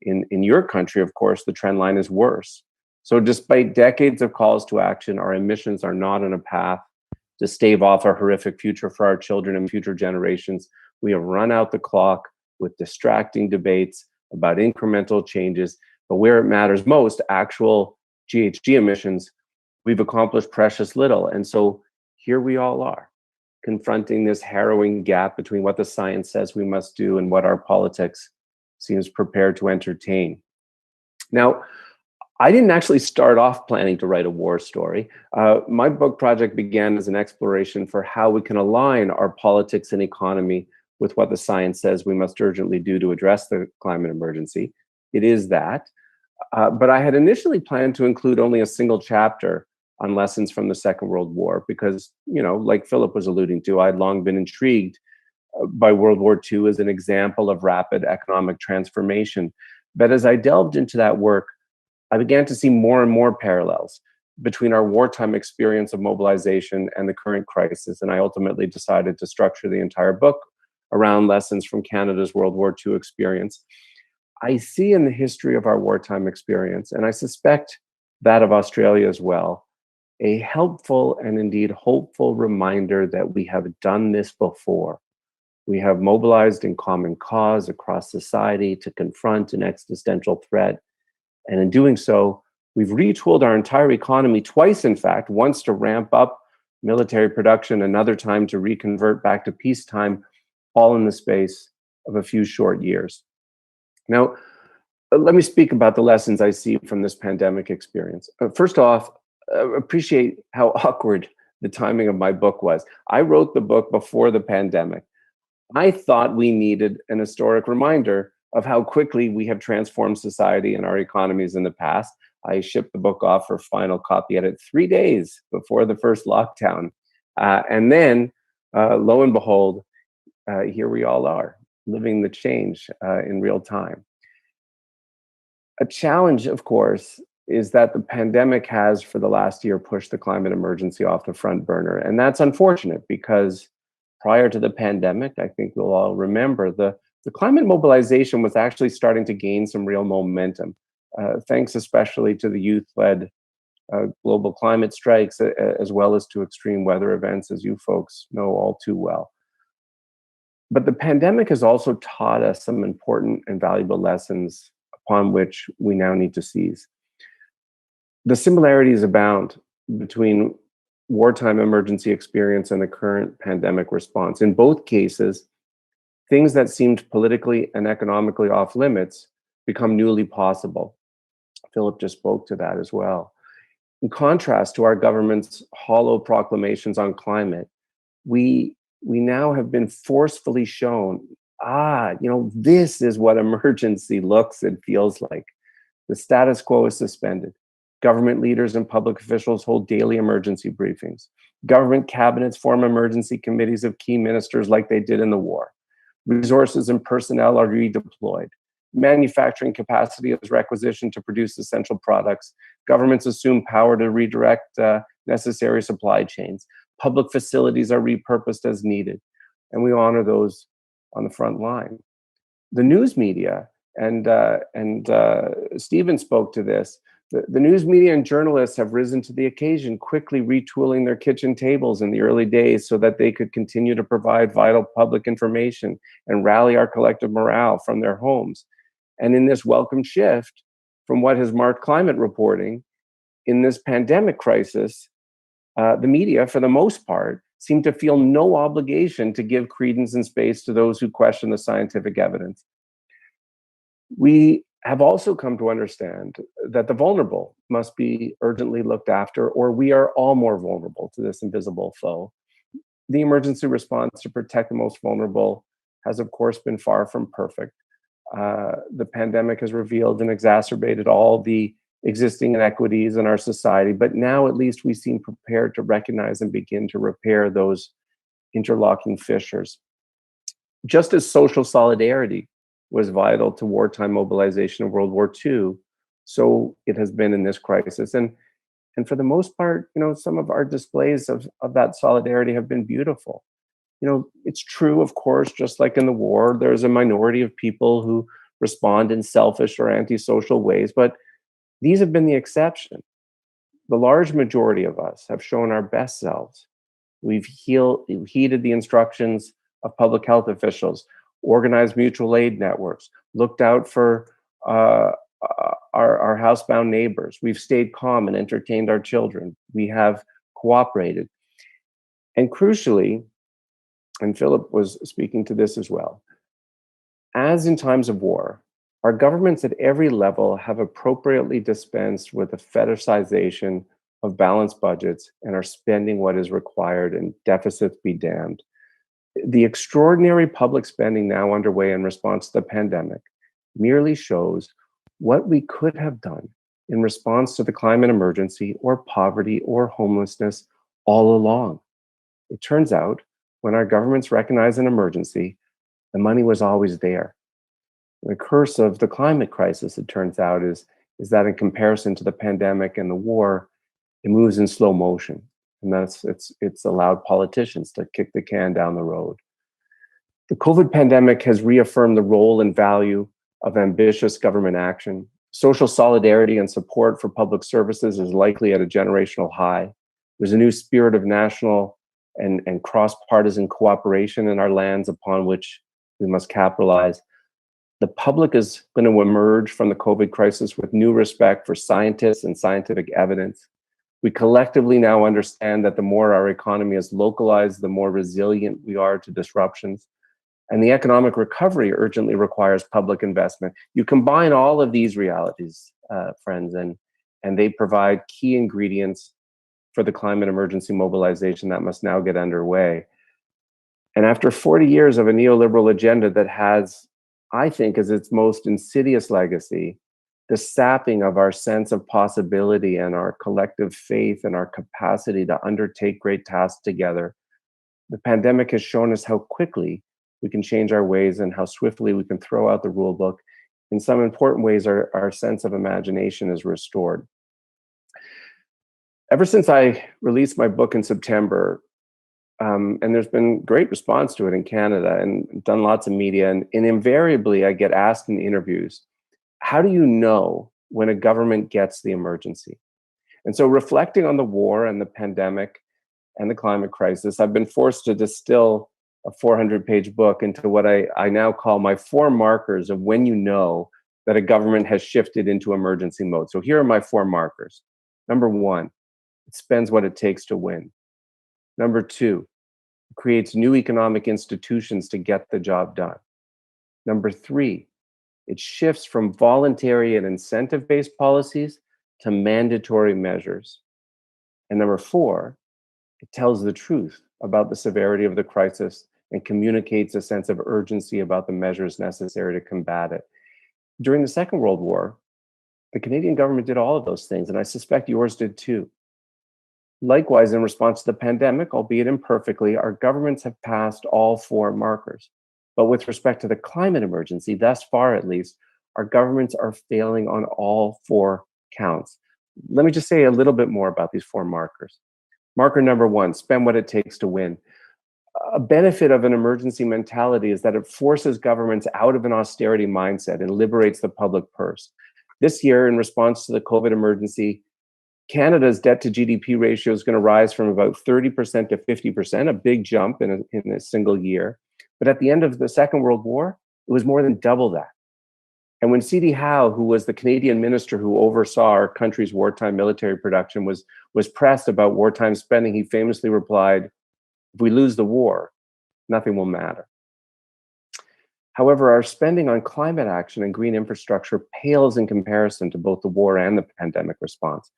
In your country, of course, the trend line is worse. So despite decades of calls to action, our emissions are not on a path to stave off a horrific future for our children and future generations. We have run out the clock with distracting debates about incremental changes, but where it matters most, actual GHG emissions, we've accomplished precious little. And so here we all are, confronting this harrowing gap between what the science says we must do and what our politics seems prepared to entertain. Now, I didn't actually start off planning to write a war story. My book project began as an exploration for how we can align our politics and economy with what the science says we must urgently do to address the climate emergency. It is that. But I had initially planned to include only a single chapter on lessons from the Second World War because, like Philip was alluding to, I'd long been intrigued by World War II as an example of rapid economic transformation. But as I delved into that work, I began to see more and more parallels between our wartime experience of mobilization and the current crisis. And I ultimately decided to structure the entire book around lessons from Canada's World War II experience. I see in the history of our wartime experience, and I suspect that of Australia as well, a helpful and indeed hopeful reminder that we have done this before. We have mobilized in common cause across society to confront an existential threat. And in doing so, we've retooled our entire economy twice, in fact, once to ramp up military production, another time to reconvert back to peacetime, all in the space of a few short years. Now, let me speak about the lessons I see from this pandemic experience. First off, appreciate how awkward the timing of my book was. I wrote the book before the pandemic. I thought we needed an historic reminder of how quickly we have transformed society and our economies in the past. I shipped the book off for final copy edit 3 days before the first lockdown. And then, lo and behold, here we all are, living the change in real time. A challenge, of course, is that the pandemic has, for the last year, pushed the climate emergency off the front burner. And that's unfortunate because prior to the pandemic, I think we'll all remember, the climate mobilization was actually starting to gain some real momentum, thanks especially to the youth-led global climate strikes, as well as to extreme weather events, as you folks know all too well. But the pandemic has also taught us some important and valuable lessons upon which we now need to seize. The similarities abound between wartime emergency experience and the current pandemic response. In both cases, things that seemed politically and economically off limits become newly possible. Philip just spoke to that as well. In contrast to our government's hollow proclamations on climate, we now have been forcefully shown, this is what emergency looks and feels like. The status quo is suspended. Government leaders and public officials hold daily emergency briefings. Government cabinets form emergency committees of key ministers like they did in the war. Resources and personnel are redeployed. Manufacturing capacity is requisitioned to produce essential products. Governments assume power to redirect necessary supply chains. Public facilities are repurposed as needed, and we honor those on the front line. The news media, and Stephen spoke to this, the news media and journalists have risen to the occasion, quickly retooling their kitchen tables in the early days so that they could continue to provide vital public information and rally our collective morale from their homes. And in this welcome shift from what has marked climate reporting, in this pandemic crisis, the media, for the most part, seem to feel no obligation to give credence and space to those who question the scientific evidence. We have also come to understand that the vulnerable must be urgently looked after, or we are all more vulnerable to this invisible foe. The emergency response to protect the most vulnerable has, of course, been far from perfect. The pandemic has revealed and exacerbated all the existing inequities in our society, but now at least we seem prepared to recognize and begin to repair those interlocking fissures. Just as social solidarity was vital to wartime mobilization of World War II, so it has been in this crisis. And for the most part, some of our displays of that solidarity have been beautiful. It's true, of course, just like in the war, there's a minority of people who respond in selfish or antisocial ways, but these have been the exception. The large majority of us have shown our best selves. We've heeded the instructions of public health officials, organized mutual aid networks, looked out for our housebound neighbors. We've stayed calm and entertained our children. We have cooperated. And crucially, and Phillip was speaking to this as well, as in times of war, our governments at every level have appropriately dispensed with the fetishization of balanced budgets and are spending what is required, and deficits be damned. The extraordinary public spending now underway in response to the pandemic merely shows what we could have done in response to the climate emergency or poverty or homelessness all along. It turns out, when our governments recognize an emergency, the money was always there. The curse of the climate crisis, it turns out, is that in comparison to the pandemic and the war, it moves in slow motion. And it's allowed politicians to kick the can down the road. The COVID pandemic has reaffirmed the role and value of ambitious government action. Social solidarity and support for public services is likely at a generational high. There's a new spirit of national and cross-partisan cooperation in our lands upon which we must capitalize. The public is going to emerge from the COVID crisis with new respect for scientists and scientific evidence. We collectively now understand that the more our economy is localized, the more resilient we are to disruptions. And the economic recovery urgently requires public investment. You combine all of these realities, friends, and they provide key ingredients for the climate emergency mobilization that must now get underway. And after 40 years of a neoliberal agenda that has, I think, as its most insidious legacy, the sapping of our sense of possibility and our collective faith and our capacity to undertake great tasks together, the pandemic has shown us how quickly we can change our ways and how swiftly we can throw out the rule book. In some important ways, our sense of imagination is restored. Ever since I released my book in September, and there's been great response to it in Canada and done lots of media, and invariably I get asked in interviews, how do you know when a government gets the emergency? And so reflecting on the war and the pandemic and the climate crisis, I've been forced to distill a 400-page book into what I now call my 4 markers of when you know that a government has shifted into emergency mode. So here are my 4 markers. Number 1, it spends what it takes to win. Number 2, it creates new economic institutions to get the job done. Number 3, it shifts from voluntary and incentive-based policies to mandatory measures. And number 4, it tells the truth about the severity of the crisis and communicates a sense of urgency about the measures necessary to combat it. During the Second World War, the Canadian government did all of those things, and I suspect yours did too. Likewise, in response to the pandemic, albeit imperfectly, our governments have passed all 4 markers. But with respect to the climate emergency, thus far at least, our governments are failing on all 4 counts. Let me just say a little bit more about these 4 markers. Marker number 1, spend what it takes to win. A benefit of an emergency mentality is that it forces governments out of an austerity mindset and liberates the public purse. This year, in response to the COVID emergency, Canada's debt to GDP ratio is going to rise from about 30% to 50%, a big jump in a single year. But at the end of the Second World War, it was more than double that. And when C.D. Howe, who was the Canadian minister who oversaw our country's wartime military production, was pressed about wartime spending, he famously replied, "If we lose the war, nothing will matter." However, our spending on climate action and green infrastructure pales in comparison to both the war and the pandemic response.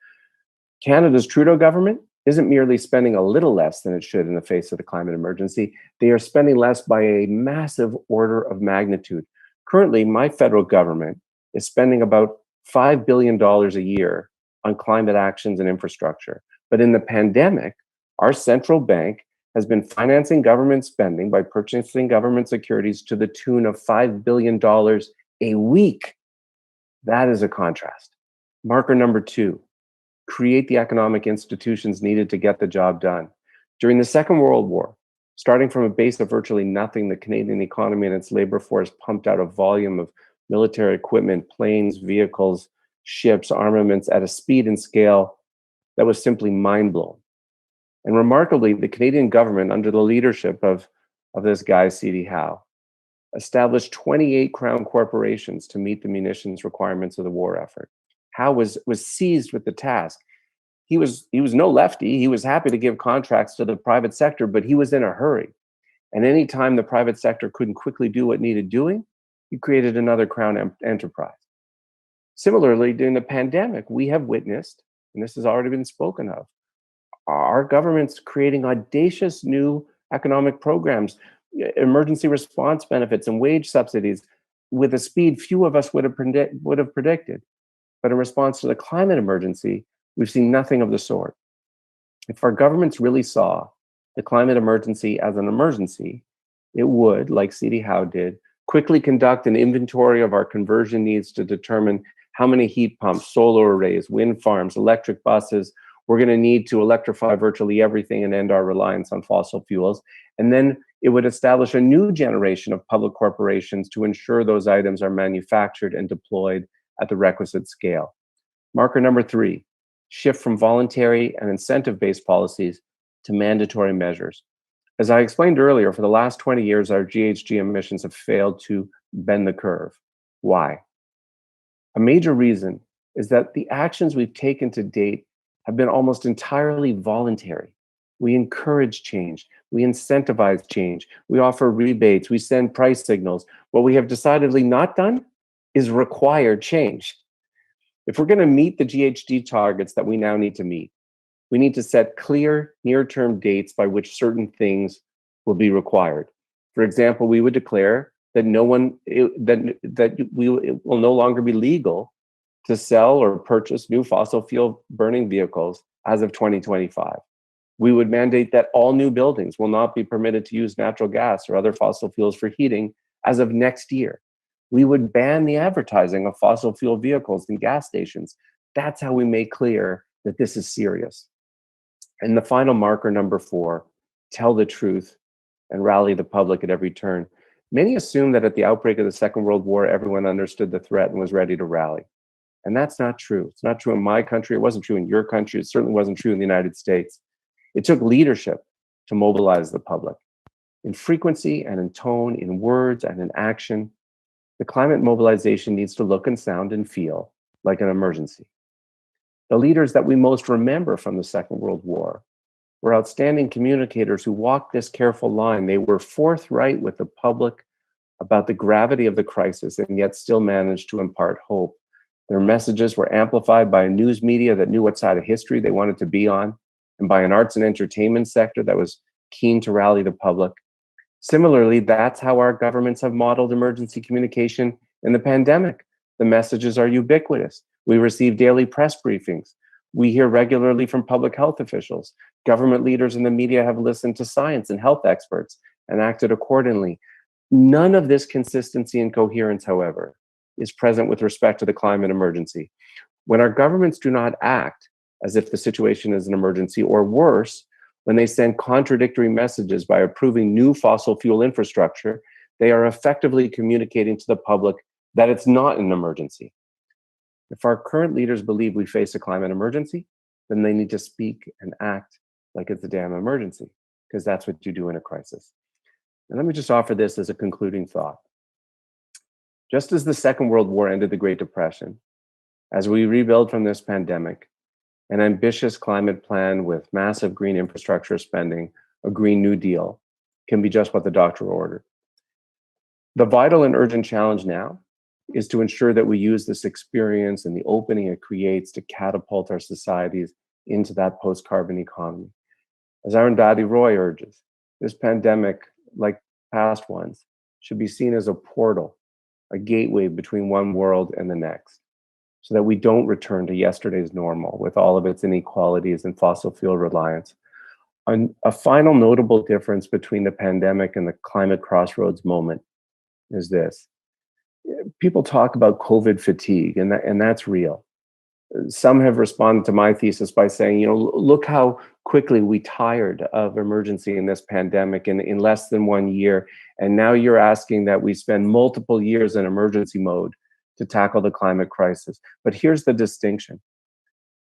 Canada's Trudeau government isn't merely spending a little less than it should in the face of the climate emergency. They are spending less by a massive order of magnitude. Currently, my federal government is spending about $5 billion a year on climate actions and infrastructure. But in the pandemic, our central bank has been financing government spending by purchasing government securities to the tune of $5 billion a week. That is a contrast. Marker number 2, create the economic institutions needed to get the job done. During the Second World War, starting from a base of virtually nothing, the Canadian economy and its labor force pumped out a volume of military equipment, planes, vehicles, ships, armaments at a speed and scale that was simply mind-blowing. And remarkably, the Canadian government, under the leadership of this guy, C.D. Howe, established 28 crown corporations to meet the munitions requirements of the war effort. Howe was seized with the task. He was no lefty. He was happy to give contracts to the private sector, but he was in a hurry. And anytime the private sector couldn't quickly do what needed doing, he created another crown enterprise. Similarly, during the pandemic, we have witnessed, and this has already been spoken of, our government's creating audacious new economic programs, emergency response benefits and wage subsidies with a speed few of us would have predicted. But in response to the climate emergency, we've seen nothing of the sort. If our governments really saw the climate emergency as an emergency, it would, like C.D. Howe did, quickly conduct an inventory of our conversion needs to determine how many heat pumps, solar arrays, wind farms, electric buses we're going to need to electrify virtually everything and end our reliance on fossil fuels. And then it would establish a new generation of public corporations to ensure those items are manufactured and deployed at the requisite scale. Marker number 3, shift from voluntary and incentive-based policies to mandatory measures. As I explained earlier, for the last 20 years, our GHG emissions have failed to bend the curve. Why? A major reason is that the actions we've taken to date have been almost entirely voluntary. We encourage change. We incentivize change. We offer rebates. We send price signals. What we have decidedly not done is require change. If we're going to meet the GHG targets that we now need to meet, we need to set clear near-term dates by which certain things will be required. For example, we would declare that it will no longer be legal to sell or purchase new fossil fuel burning vehicles as of 2025. We would mandate that all new buildings will not be permitted to use natural gas or other fossil fuels for heating as of next year. We would ban the advertising of fossil fuel vehicles in gas stations. That's how we make clear that this is serious. And the final marker, number 4, tell the truth and rally the public at every turn. Many assume that at the outbreak of the Second World War, everyone understood the threat and was ready to rally. And that's not true. It's not true in my country. It wasn't true in your country. It certainly wasn't true in the United States. It took leadership to mobilize the public. In frequency and in tone, in words and in action, the climate mobilization needs to look and sound and feel like an emergency. The leaders that we most remember from the Second World War were outstanding communicators who walked this careful line. They were forthright with the public about the gravity of the crisis and yet still managed to impart hope. Their messages were amplified by a news media that knew what side of history they wanted to be on, and by an arts and entertainment sector that was keen to rally the public. Similarly, that's how our governments have modeled emergency communication in the pandemic. The messages are ubiquitous. We receive daily press briefings. We hear regularly from public health officials. Government leaders in the media have listened to science and health experts and acted accordingly. None of this consistency and coherence, however, is present with respect to the climate emergency. When our governments do not act as if the situation is an emergency, or worse, when they send contradictory messages by approving new fossil fuel infrastructure, they are effectively communicating to the public that it's not an emergency. If our current leaders believe we face a climate emergency, then they need to speak and act like it's a damn emergency, because that's what you do in a crisis. And let me just offer this as a concluding thought. Just as the Second World War ended the Great Depression, as we rebuild from this pandemic, an ambitious climate plan with massive green infrastructure spending, a Green New Deal, can be just what the doctor ordered. The vital and urgent challenge now is to ensure that we use this experience and the opening it creates to catapult our societies into that post-carbon economy. As Arundhati Roy urges, this pandemic, like past ones, should be seen as a portal, a gateway between one world and the next, so that we don't return to yesterday's normal with all of its inequalities and fossil fuel reliance. A final notable difference between the pandemic and the climate crossroads moment is this. People talk about COVID fatigue, and that's real. Some have responded to my thesis by saying, look how quickly we tired of emergency in this pandemic in less than 1 year. And now you're asking that we spend multiple years in emergency mode to tackle the climate crisis. But here's the distinction.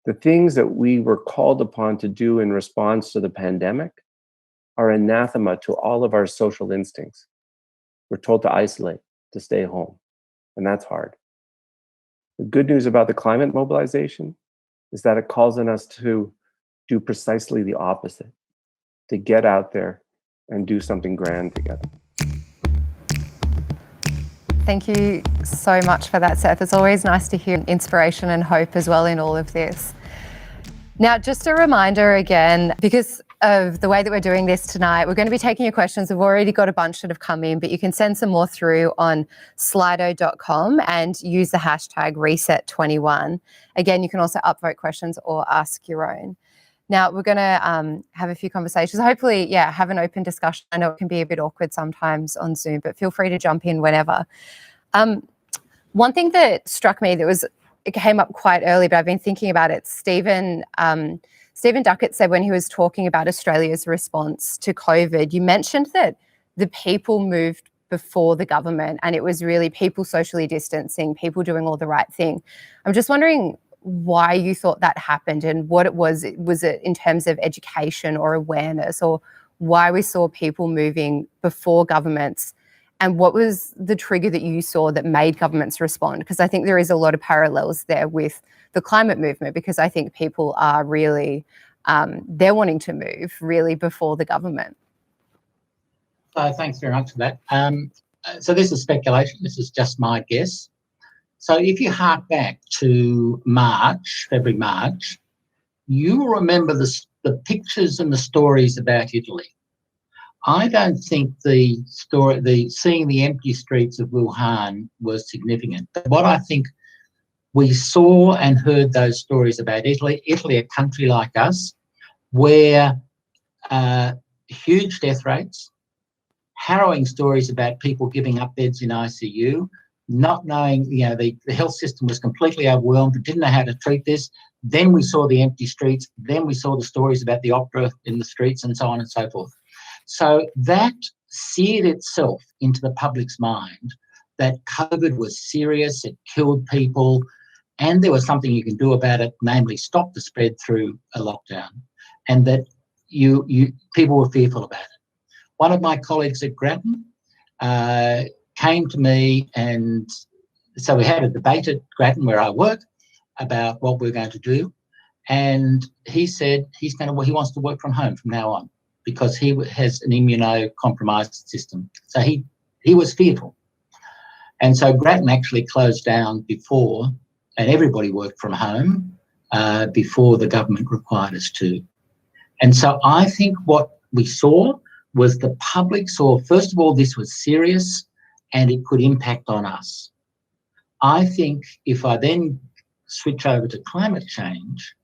The things that we were called upon to do in response to the pandemic are anathema to all of our social instincts. We're told to isolate, to stay home, and that's hard. The good news about the climate mobilization is that it calls on us to do precisely the opposite, to get out there and do something grand together. Thank you so much for that, Seth. It's always nice to hear inspiration and hope as well in all of this. Now, just a reminder again, because of the way that we're doing this tonight, we're going to be taking your questions. We've already got a bunch that have come in, but you can send some more through on slido.com and use the hashtag RESET.21. Again, you can also upvote questions or ask your own. Now, we're going to have a few conversations. Hopefully, have an open discussion. I know it can be a bit awkward sometimes on Zoom, but feel free to jump in whenever. One thing that struck me it came up quite early, but I've been thinking about it. Stephen Duckett said when he was talking about Australia's response to COVID, you mentioned that the people moved before the government, and it was really people socially distancing, people doing all the right thing. I'm just wondering why you thought that happened and what it was. Was it in terms of education or awareness, or why we saw people moving before governments? And what was the trigger that you saw that made governments respond? Because I think there is a lot of parallels there with the climate movement, because I think people are really, they're wanting to move really before the government. Thanks very much for that. So this is speculation. This is just my guess. So if you hark back to February, March, you will remember the pictures and the stories about Italy. I don't think seeing the empty streets of Wuhan was significant. But what I think we saw and heard those stories about Italy, a country like us, where huge death rates, harrowing stories about people giving up beds in ICU, not knowing, the health system was completely overwhelmed, didn't know how to treat this. Then we saw the empty streets. Then we saw the stories about the opera in the streets and so on and so forth. So that seared itself into the public's mind that COVID was serious, it killed people, and there was something you can do about it, namely stop the spread through a lockdown, and that people were fearful about it. One of my colleagues at Grattan came to me, and so we had a debate at Grattan where I work about what we're going to do, and he said he wants to work from home from now on, because he has an immunocompromised system. So he was fearful. And so Grattan actually closed down before, and everybody worked from home before the government required us to. And so I think what we saw was the public saw, first of all, this was serious and it could impact on us. I think if I then switch over to climate change,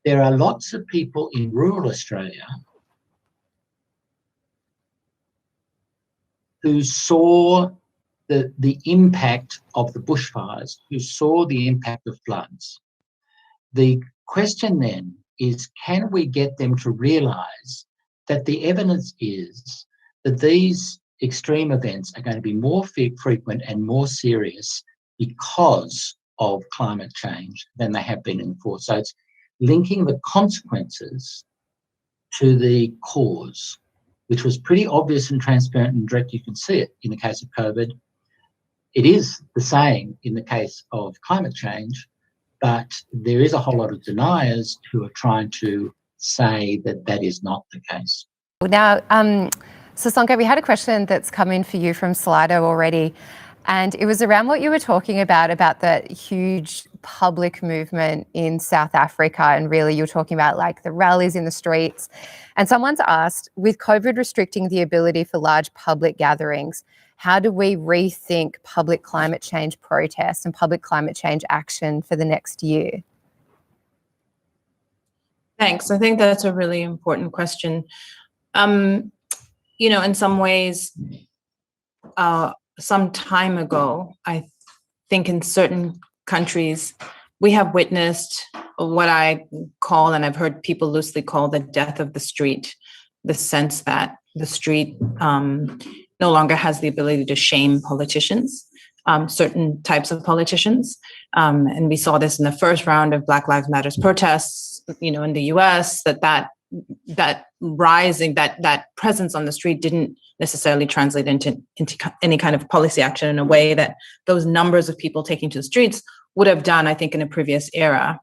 there are lots of people in rural Australia who saw the impact of the bushfires, who saw the impact of floods. The question then is, can we get them to realise that the evidence is that these extreme events are going to be more frequent and more serious because of climate change than they have been before? So it's linking the consequences to the cause, which was pretty obvious and transparent and direct. You can see it in the case of COVID. It is the same in the case of climate change, but there is a whole lot of deniers who are trying to say that that is not the case. Now, Sasanka, we had a question that's come in for you from Slido already. And it was around what you were talking about the huge public movement in South Africa. And really, you're talking about like the rallies in the streets. And someone's asked, with COVID restricting the ability for large public gatherings, how do we rethink public climate change protests and public climate change action for the next year? Thanks. I think that's a really important question. You know, in some ways, some time ago, I think in certain countries, we have witnessed what I call, and I've heard people loosely call, the death of the street, the sense that the street no longer has the ability to shame politicians, certain types of politicians. And we saw this in the first round of Black Lives Matter protests, you know, in the US, that rising, that presence on the street didn't necessarily translate into any kind of policy action in a way that those numbers of people taking to the streets would have done, I think, in a previous era.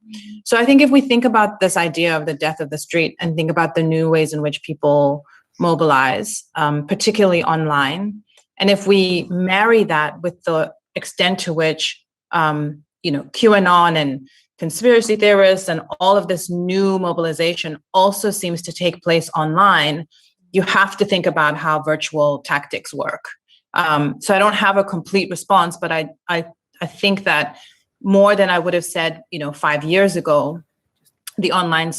So I think if we think about this idea of the death of the street and think about the new ways in which people mobilize, particularly online, and if we marry that with the extent to which, you know, QAnon and conspiracy theorists and all of this new mobilization also seems to take place online, you have to think about how virtual tactics work. So I don't have a complete response, but I think that more than I would have said, you know, 5 years ago, the online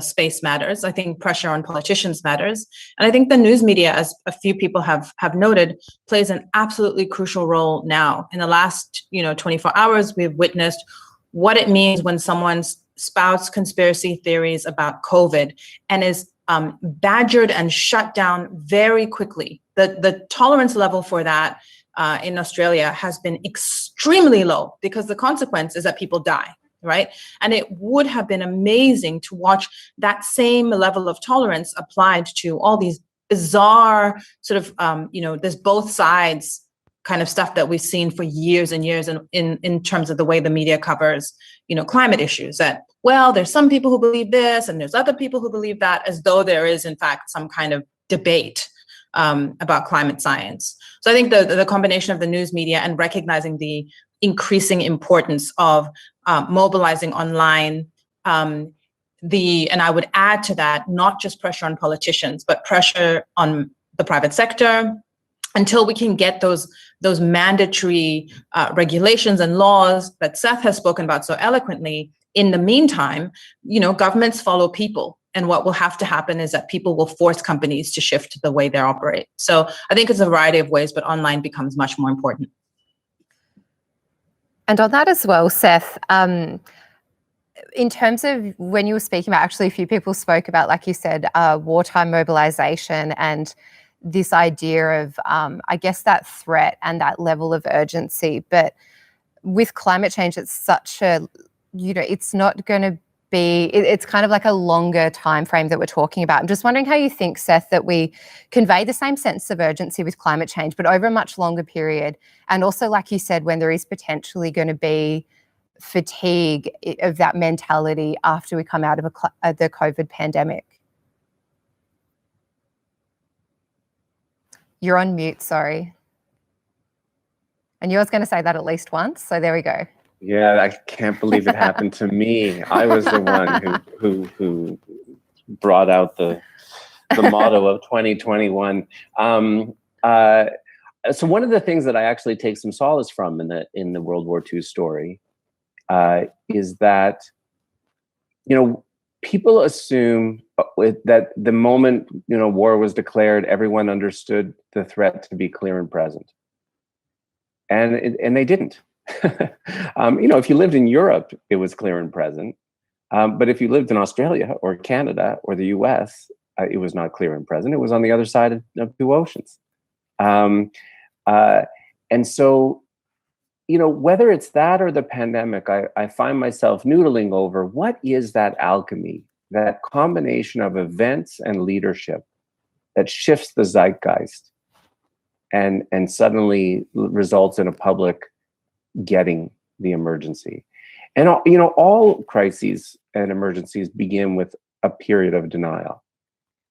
space matters. I think pressure on politicians matters. And I think the news media, as a few people have noted, plays an absolutely crucial role now. In the last, you know, 24 hours, we've witnessed what it means when someone spouts conspiracy theories about COVID and is badgered and shut down very quickly. The tolerance level for that in Australia has been extremely low because the consequence is that people die, right? And it would have been amazing to watch that same level of tolerance applied to all these bizarre sort of, you know, there's both sides kind of stuff that we've seen for years and years in terms of the way the media covers, you know, climate issues, that, well, there's some people who believe this and there's other people who believe that, as though there is, in fact, some kind of debate about climate science. So I think the combination of the news media and recognizing the increasing importance of mobilizing online, and I would add to that, not just pressure on politicians, but pressure on the private sector, until we can get those mandatory regulations and laws that Seth has spoken about so eloquently. In the meantime, you know, governments follow people. And what will have to happen is that people will force companies to shift the way they operate. So I think it's a variety of ways, but online becomes much more important. And on that as well, Seth, in terms of when you were speaking about, actually a few people spoke about, like you said, wartime mobilization and this idea of, I guess, that threat and that level of urgency. But with climate change, it's such a, you know, it's not going to be, it's kind of like a longer time frame that we're talking about. I'm just wondering how you think, Seth, that we convey the same sense of urgency with climate change, but over a much longer period. And also, like you said, when there is potentially going to be fatigue of that mentality after we come out of the COVID pandemic. You're on mute, sorry. And you was going to say that at least once, so there we go. Yeah, I can't believe it happened to me. I was the one who brought out the motto of 2021. So one of the things that I actually take some solace from in the World War II story is that, you know, people assume that the moment, you know, war was declared, everyone understood the threat to be clear and present, and they didn't. You know, if you lived in Europe, it was clear and present. But if you lived in Australia or Canada or the US, it was not clear and present. It was on the other side of two oceans. And so, you know, whether it's that or the pandemic, I find myself noodling over what is that alchemy, that combination of events and leadership that shifts the zeitgeist and suddenly results in a public getting the emergency. And, you know, all crises and emergencies begin with a period of denial.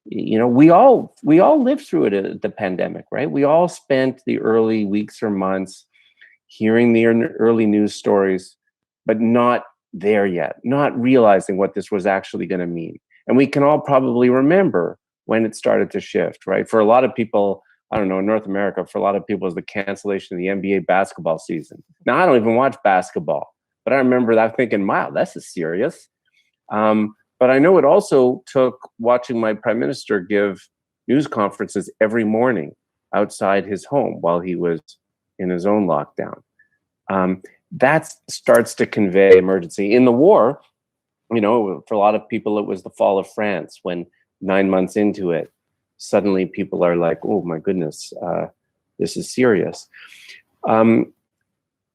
You know, we all lived through it, the pandemic, right? We all spent the early weeks or months hearing the early news stories, but not there yet, not realizing what this was actually going to mean. And we can all probably remember when it started to shift, right? For a lot of people, I don't know, in North America, for a lot of people, it was the cancellation of the NBA basketball season. Now, I don't even watch basketball, but I remember that thinking, wow, this is serious. But I know it also took watching my prime minister give news conferences every morning outside his home while he was in his own lockdown. That starts to convey emergency. In the war, you know, for a lot of people, it was the fall of France when 9 months into it, suddenly people are like, oh my goodness, this is serious. And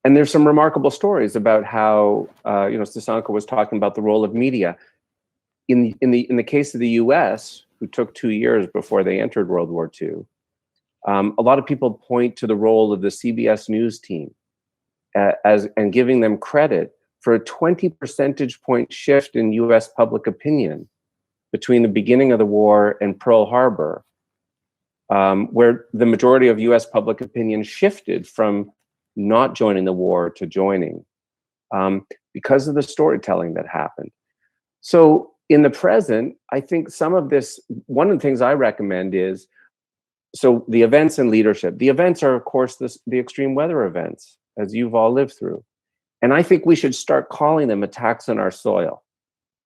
there's some remarkable stories about how, Sasanka was talking about the role of media. In the case of the US, who took 2 years before they entered World War II, a lot of people point to the role of the CBS News team and giving them credit for a 20 percentage point shift in US public opinion between the beginning of the war and Pearl Harbor, where the majority of US public opinion shifted from not joining the war to joining because of the storytelling that happened. So in the present, I think some of this, one of the things I recommend is, so the events and leadership. The events are, of course, the extreme weather events, as you've all lived through. And I think we should start calling them attacks on our soil.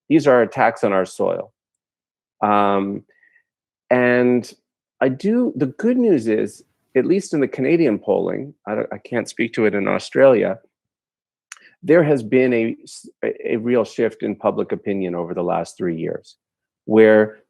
These are attacks on our soil. And the good news is, at least in the Canadian polling, I can't speak to it in Australia, there has been a real shift in public opinion over the last 3 years, where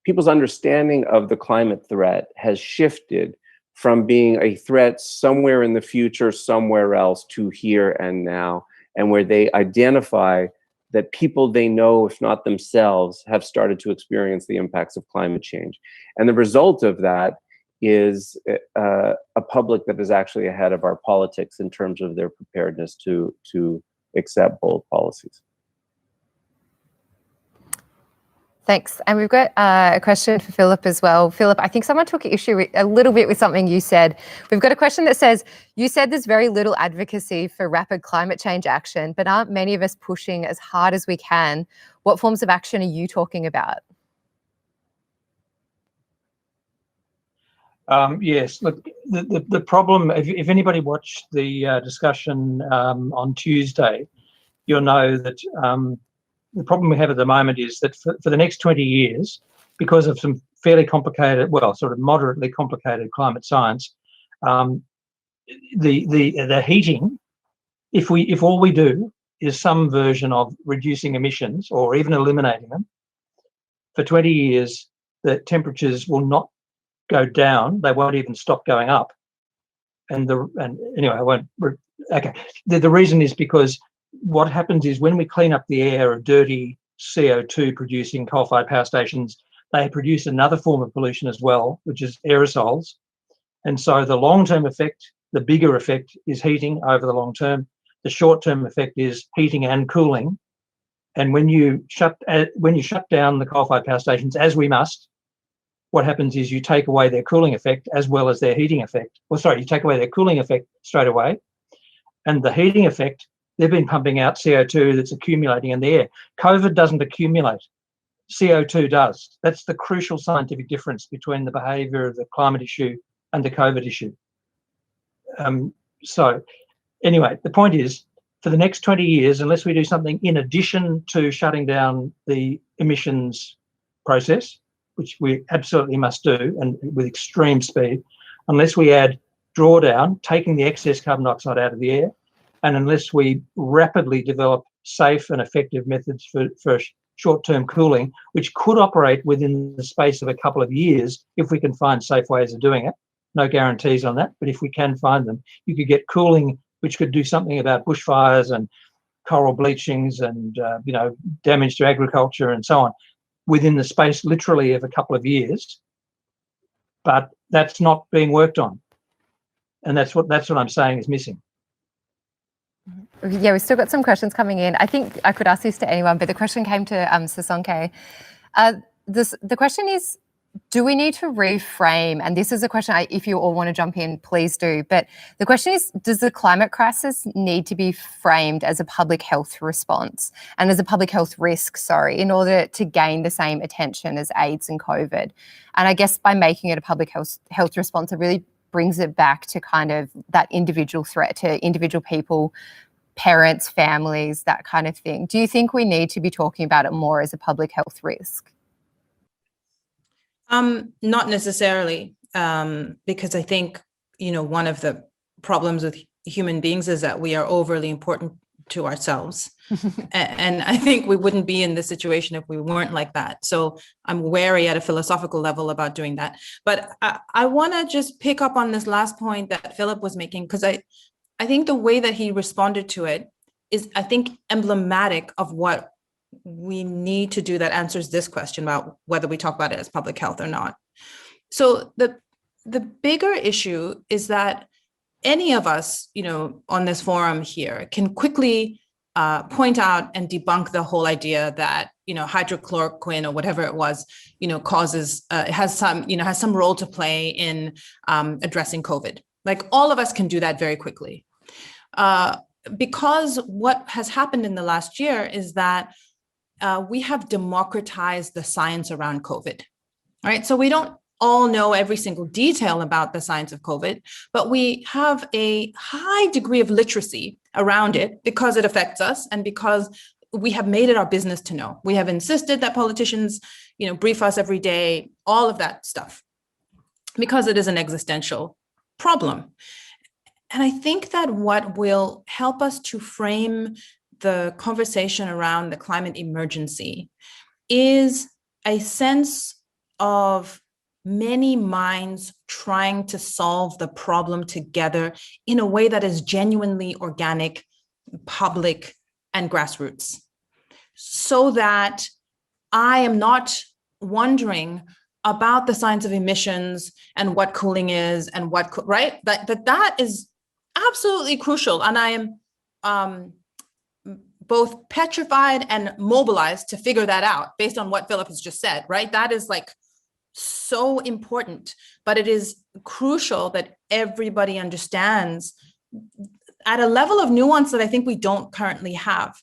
people's understanding of the climate threat has shifted from being a threat somewhere in the future, somewhere else, to here and now, and where they identify that people they know, if not themselves, have started to experience the impacts of climate change. And the result of that is a public that is actually ahead of our politics in terms of their preparedness to accept bold policies. Thanks. And we've got a question for Phillip as well. Phillip, I think someone took issue a little bit with something you said. We've got a question that says, you said there's very little advocacy for rapid climate change action, but aren't many of us pushing as hard as we can? What forms of action are you talking about? Yes, look, the problem, if anybody watched the discussion on Tuesday, you'll know that the problem we have at the moment is that for the next 20 years, because of some fairly complicated, well, sort of moderately complicated climate science, the heating, if all we do is some version of reducing emissions or even eliminating them, for 20 years, the temperatures will not go down. They won't even stop going up. And anyway, I won't. Okay. The reason is because what happens is when we clean up the air of dirty CO2 producing coal-fired power stations, they produce another form of pollution as well, which is aerosols. And so the long-term effect, the bigger effect, is heating over the long term. The short-term effect is heating and cooling. And when you shut down the coal-fired power stations, as we must, what happens is you take away their cooling effect as well as their heating effect. Well, sorry, you take away their cooling effect straight away. And the heating effect, they've been pumping out CO2 that's accumulating in the air. COVID doesn't accumulate. CO2 does. That's the crucial scientific difference between the behaviour of the climate issue and the COVID issue. So anyway, the point is, for the next 20 years, unless we do something in addition to shutting down the emissions process, which we absolutely must do, and with extreme speed, unless we add drawdown, taking the excess carbon dioxide out of the air, and unless we rapidly develop safe and effective methods for short-term cooling, which could operate within the space of a couple of years if we can find safe ways of doing it. No guarantees on that, but if we can find them, you could get cooling which could do something about bushfires and coral bleachings and damage to agriculture and so on within the space literally of a couple of years. But that's not being worked on, and that's what I'm saying is missing. Yeah, we've still got some questions coming in. I think I could ask this to anyone, but the question came to Sasanka. The question is, do we need to reframe? And this is a question, if you all want to jump in, please do. But the question is, does the climate crisis need to be framed as a public health response and as a public health risk, in order to gain the same attention as AIDS and COVID? And I guess by making it a public health response, it really brings it back to kind of that individual threat to individual people, parents, families, that kind of thing. Do you think we need to be talking about it more as a public health risk? Not necessarily, because I think, one of the problems with human beings is that we are overly important to ourselves. And I think we wouldn't be in this situation if we weren't like that. So I'm wary at a philosophical level about doing that. But I want to just pick up on this last point that Phillip was making, because I think the way that he responded to it is, I think, emblematic of what we need to do that answers this question about whether we talk about it as public health or not. So the bigger issue is that any of us, on this forum here can quickly point out and debunk the whole idea that, hydrochloroquine or whatever it was, causes, has some role to play in addressing COVID. Like, all of us can do that very quickly. Because what has happened in the last year is that we have democratized the science around COVID, right? So we don't all know every single detail about the science of COVID, but we have a high degree of literacy around it because it affects us and because we have made it our business to know. We have insisted that politicians, brief us every day, all of that stuff, because it is an existential problem. And I think that what will help us to frame the conversation around the climate emergency is a sense of many minds trying to solve the problem together in a way that is genuinely organic, public, and grassroots. So that I am not wondering about the science of emissions and what cooling is and right? That is absolutely crucial. And I am both petrified and mobilized to figure that out based on what Phillip has just said, right? That is like so important, but it is crucial that everybody understands at a level of nuance that I think we don't currently have,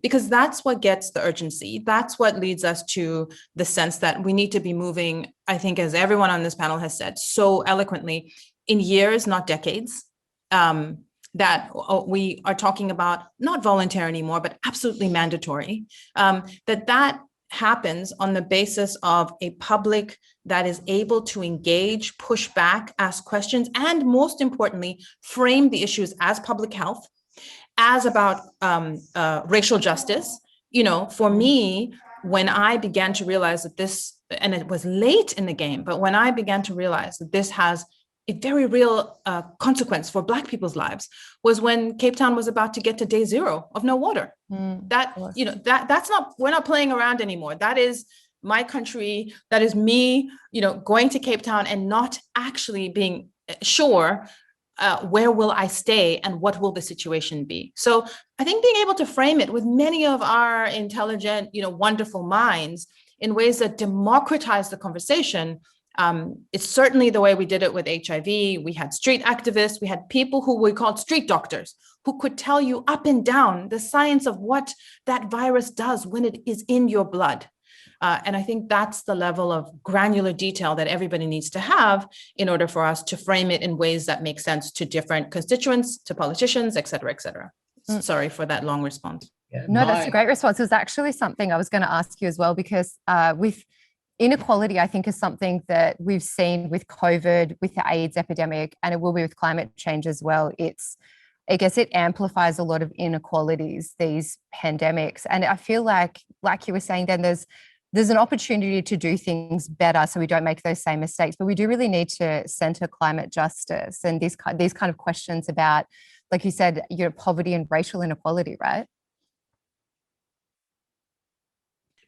because that's what gets the urgency. That's what leads us to the sense that we need to be moving, I think, as everyone on this panel has said so eloquently, in years, not decades. That we are talking about not voluntary anymore, but absolutely mandatory, that happens on the basis of a public that is able to engage, push back, ask questions, and most importantly, frame the issues as public health, as about racial justice. For me, when I began to realize that this, and it was late in the game, but when I began to realize that this has a very real consequence for Black people's lives, was when Cape Town was about to get to day 0 of no water. That's not, we're not playing around anymore. That is my country. That is me, going to Cape Town and not actually being sure where will I stay and what will the situation be. So I think being able to frame it with many of our intelligent, wonderful minds in ways that democratize the conversation. It's certainly the way we did it with HIV. We had street activists, we had people who we called street doctors, who could tell you up and down the science of what that virus does when it is in your blood. And I think that's the level of granular detail that everybody needs to have in order for us to frame it in ways that make sense to different constituents, to politicians, et cetera, et cetera. Sorry for that long response. Yeah, no, that's a great response. It was actually something I was going to ask you as well, because with inequality, I think, is something that we've seen with COVID, with the AIDS epidemic, and it will be with climate change as well. I guess it amplifies a lot of inequalities, these pandemics. And I feel like you were saying, then there's an opportunity to do things better so we don't make those same mistakes. But we do really need to center climate justice and these kind of questions about, like you said, poverty and racial inequality, right?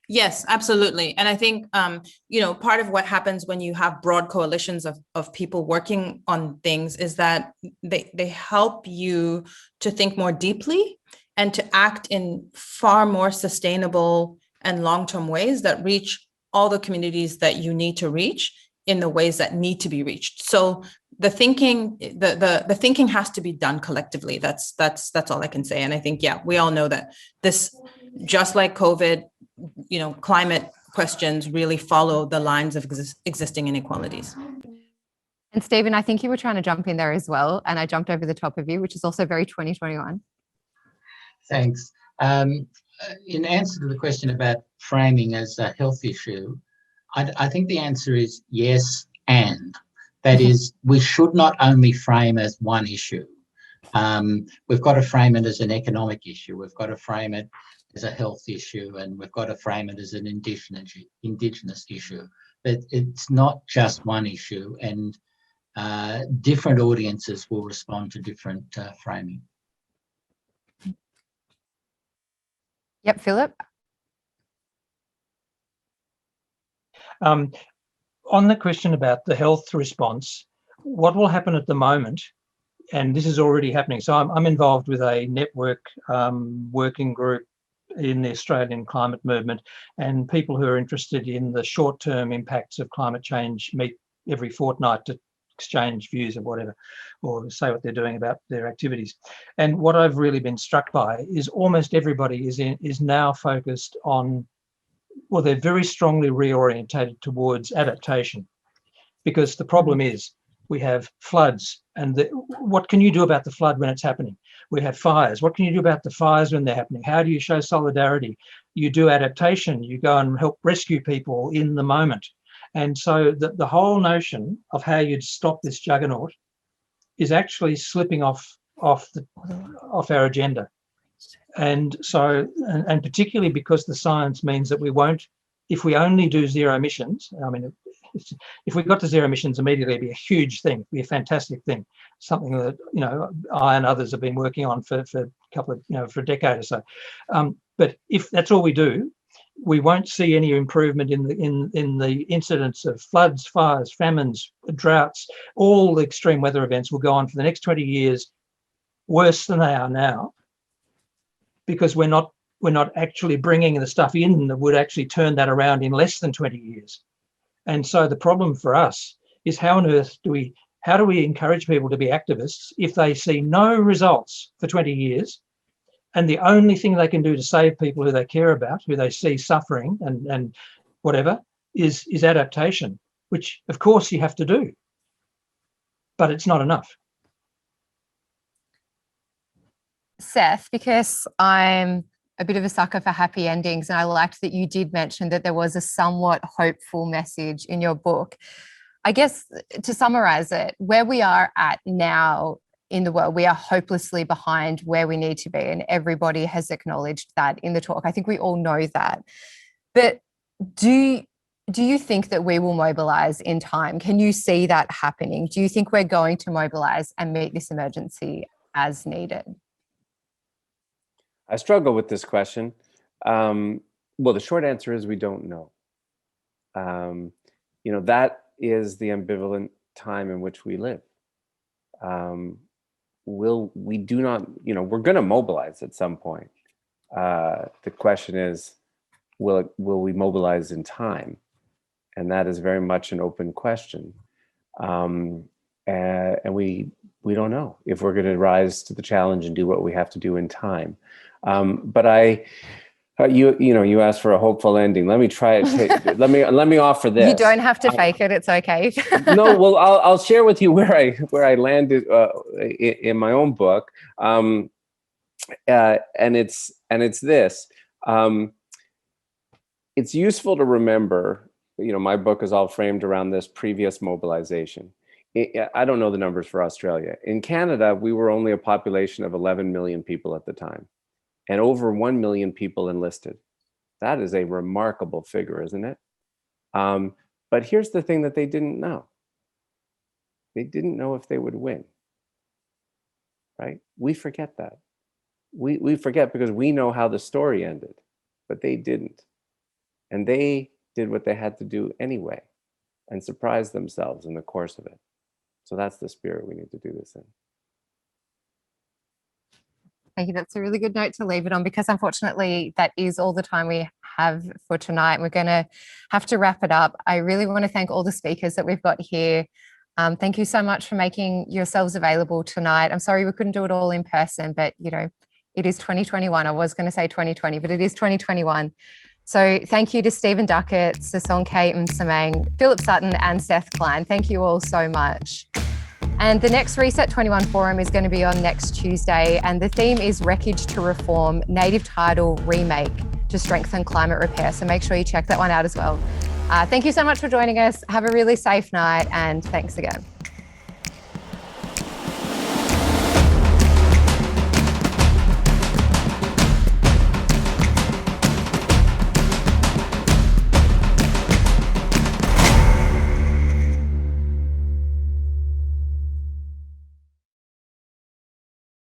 Yes, absolutely. And I think, part of what happens when you have broad coalitions of people working on things is that they help you to think more deeply and to act in far more sustainable and long-term ways that reach all the communities that you need to reach in the ways that need to be reached. So the thinking, the thinking has to be done collectively. That's all I can say. And I think, yeah, we all know that this, just like COVID, climate questions really follow the lines of existing inequalities. And Stephen, I think you were trying to jump in there as well, and I jumped over the top of you, which is also very 2021. Thanks. In answer to the question about framing as a health issue, I think the answer is yes, and. That is, we should not only frame as one issue. We've got to frame it as an economic issue. We've got to frame it as a health issue, and we've got to frame it as an Indigenous issue. But it's not just one issue, and different audiences will respond to different framing. Yep, Phillip. On the question about the health response, what will happen at the moment, and this is already happening. So I'm involved with a network working group in the Australian climate movement, and people who are interested in the short-term impacts of climate change meet every fortnight to exchange views or whatever, or say what they're doing about their activities. And what I've really been struck by is almost everybody is now focused on, well, they're very strongly reorientated towards adaptation, because the problem is we have floods, and what can you do about the flood when it's happening? We have fires. What can you do about the fires when they're happening? How do you show solidarity? You do adaptation. You go and help rescue people in the moment. And so the whole notion of how you'd stop this juggernaut is actually slipping off our agenda. And so, and particularly because the science means that we won't, if we only do zero emissions, I mean, if we got to zero emissions immediately, it'd be a huge thing, it'd be a fantastic thing, something that, I and others have been working on for a couple of, for a decade or so. But if that's all we do, we won't see any improvement in the incidence of floods, fires, famines, droughts. All the extreme weather events will go on for the next 20 years, worse than they are now, because we're not actually bringing the stuff in that would actually turn that around in less than 20 years. And so the problem for us is how on earth do we encourage people to be activists if they see no results for 20 years, and the only thing they can do to save people who they care about, who they see suffering and whatever, is adaptation, which of course you have to do, but it's not enough. Seth, because I'm a bit of a sucker for happy endings, and I liked that you did mention that there was a somewhat hopeful message in your book. I guess to summarize it, where we are at now in the world, we are hopelessly behind where we need to be, and everybody has acknowledged that in the talk. I think we all know that. But do you think that we will mobilize in time? Can you see that happening? Do you think we're going to mobilize and meet this emergency as needed? I struggle with this question. Well, the short answer is we don't know. That is the ambivalent time in which we live. We do not, we're going to mobilize at some point. The question is, will we mobilize in time? And that is very much an open question. And we don't know if we're going to rise to the challenge and do what we have to do in time. But you asked for a hopeful ending. Let me try it. Let me offer this. You don't have to fake it. It's okay. No, well, I'll share with you where I landed in my own book, and it's this. It's useful to remember. My book is all framed around this previous mobilization. I don't know the numbers for Australia. In Canada, we were only a population of 11 million people at the time, and over 1 million people enlisted. That is a remarkable figure, isn't it? But here's the thing that they didn't know. They didn't know if they would win, right? We forget that. We forget because we know how the story ended, but they didn't. And they did what they had to do anyway and surprised themselves in the course of it. So that's the spirit we need to do this in. Thank you. That's a really good note to leave it on, because unfortunately that is all the time we have for tonight. We're going to have to wrap it up. I really want to thank all the speakers that we've got here. Thank you so much for making yourselves available tonight. I'm sorry we couldn't do it all in person, but it is 2021. I was going to say 2020, but it is 2021. So thank you to Stephen Duckett, Sasonke Msamang, Phillip Sutton and Seth Klein. Thank you all so much. And the next RESET.21 forum is going to be on next Tuesday, and the theme is Wreckage to Reform, Native Title Remake to Strengthen Climate Repair. So make sure you check that one out as well. Thank you so much for joining us. Have a really safe night, and thanks again.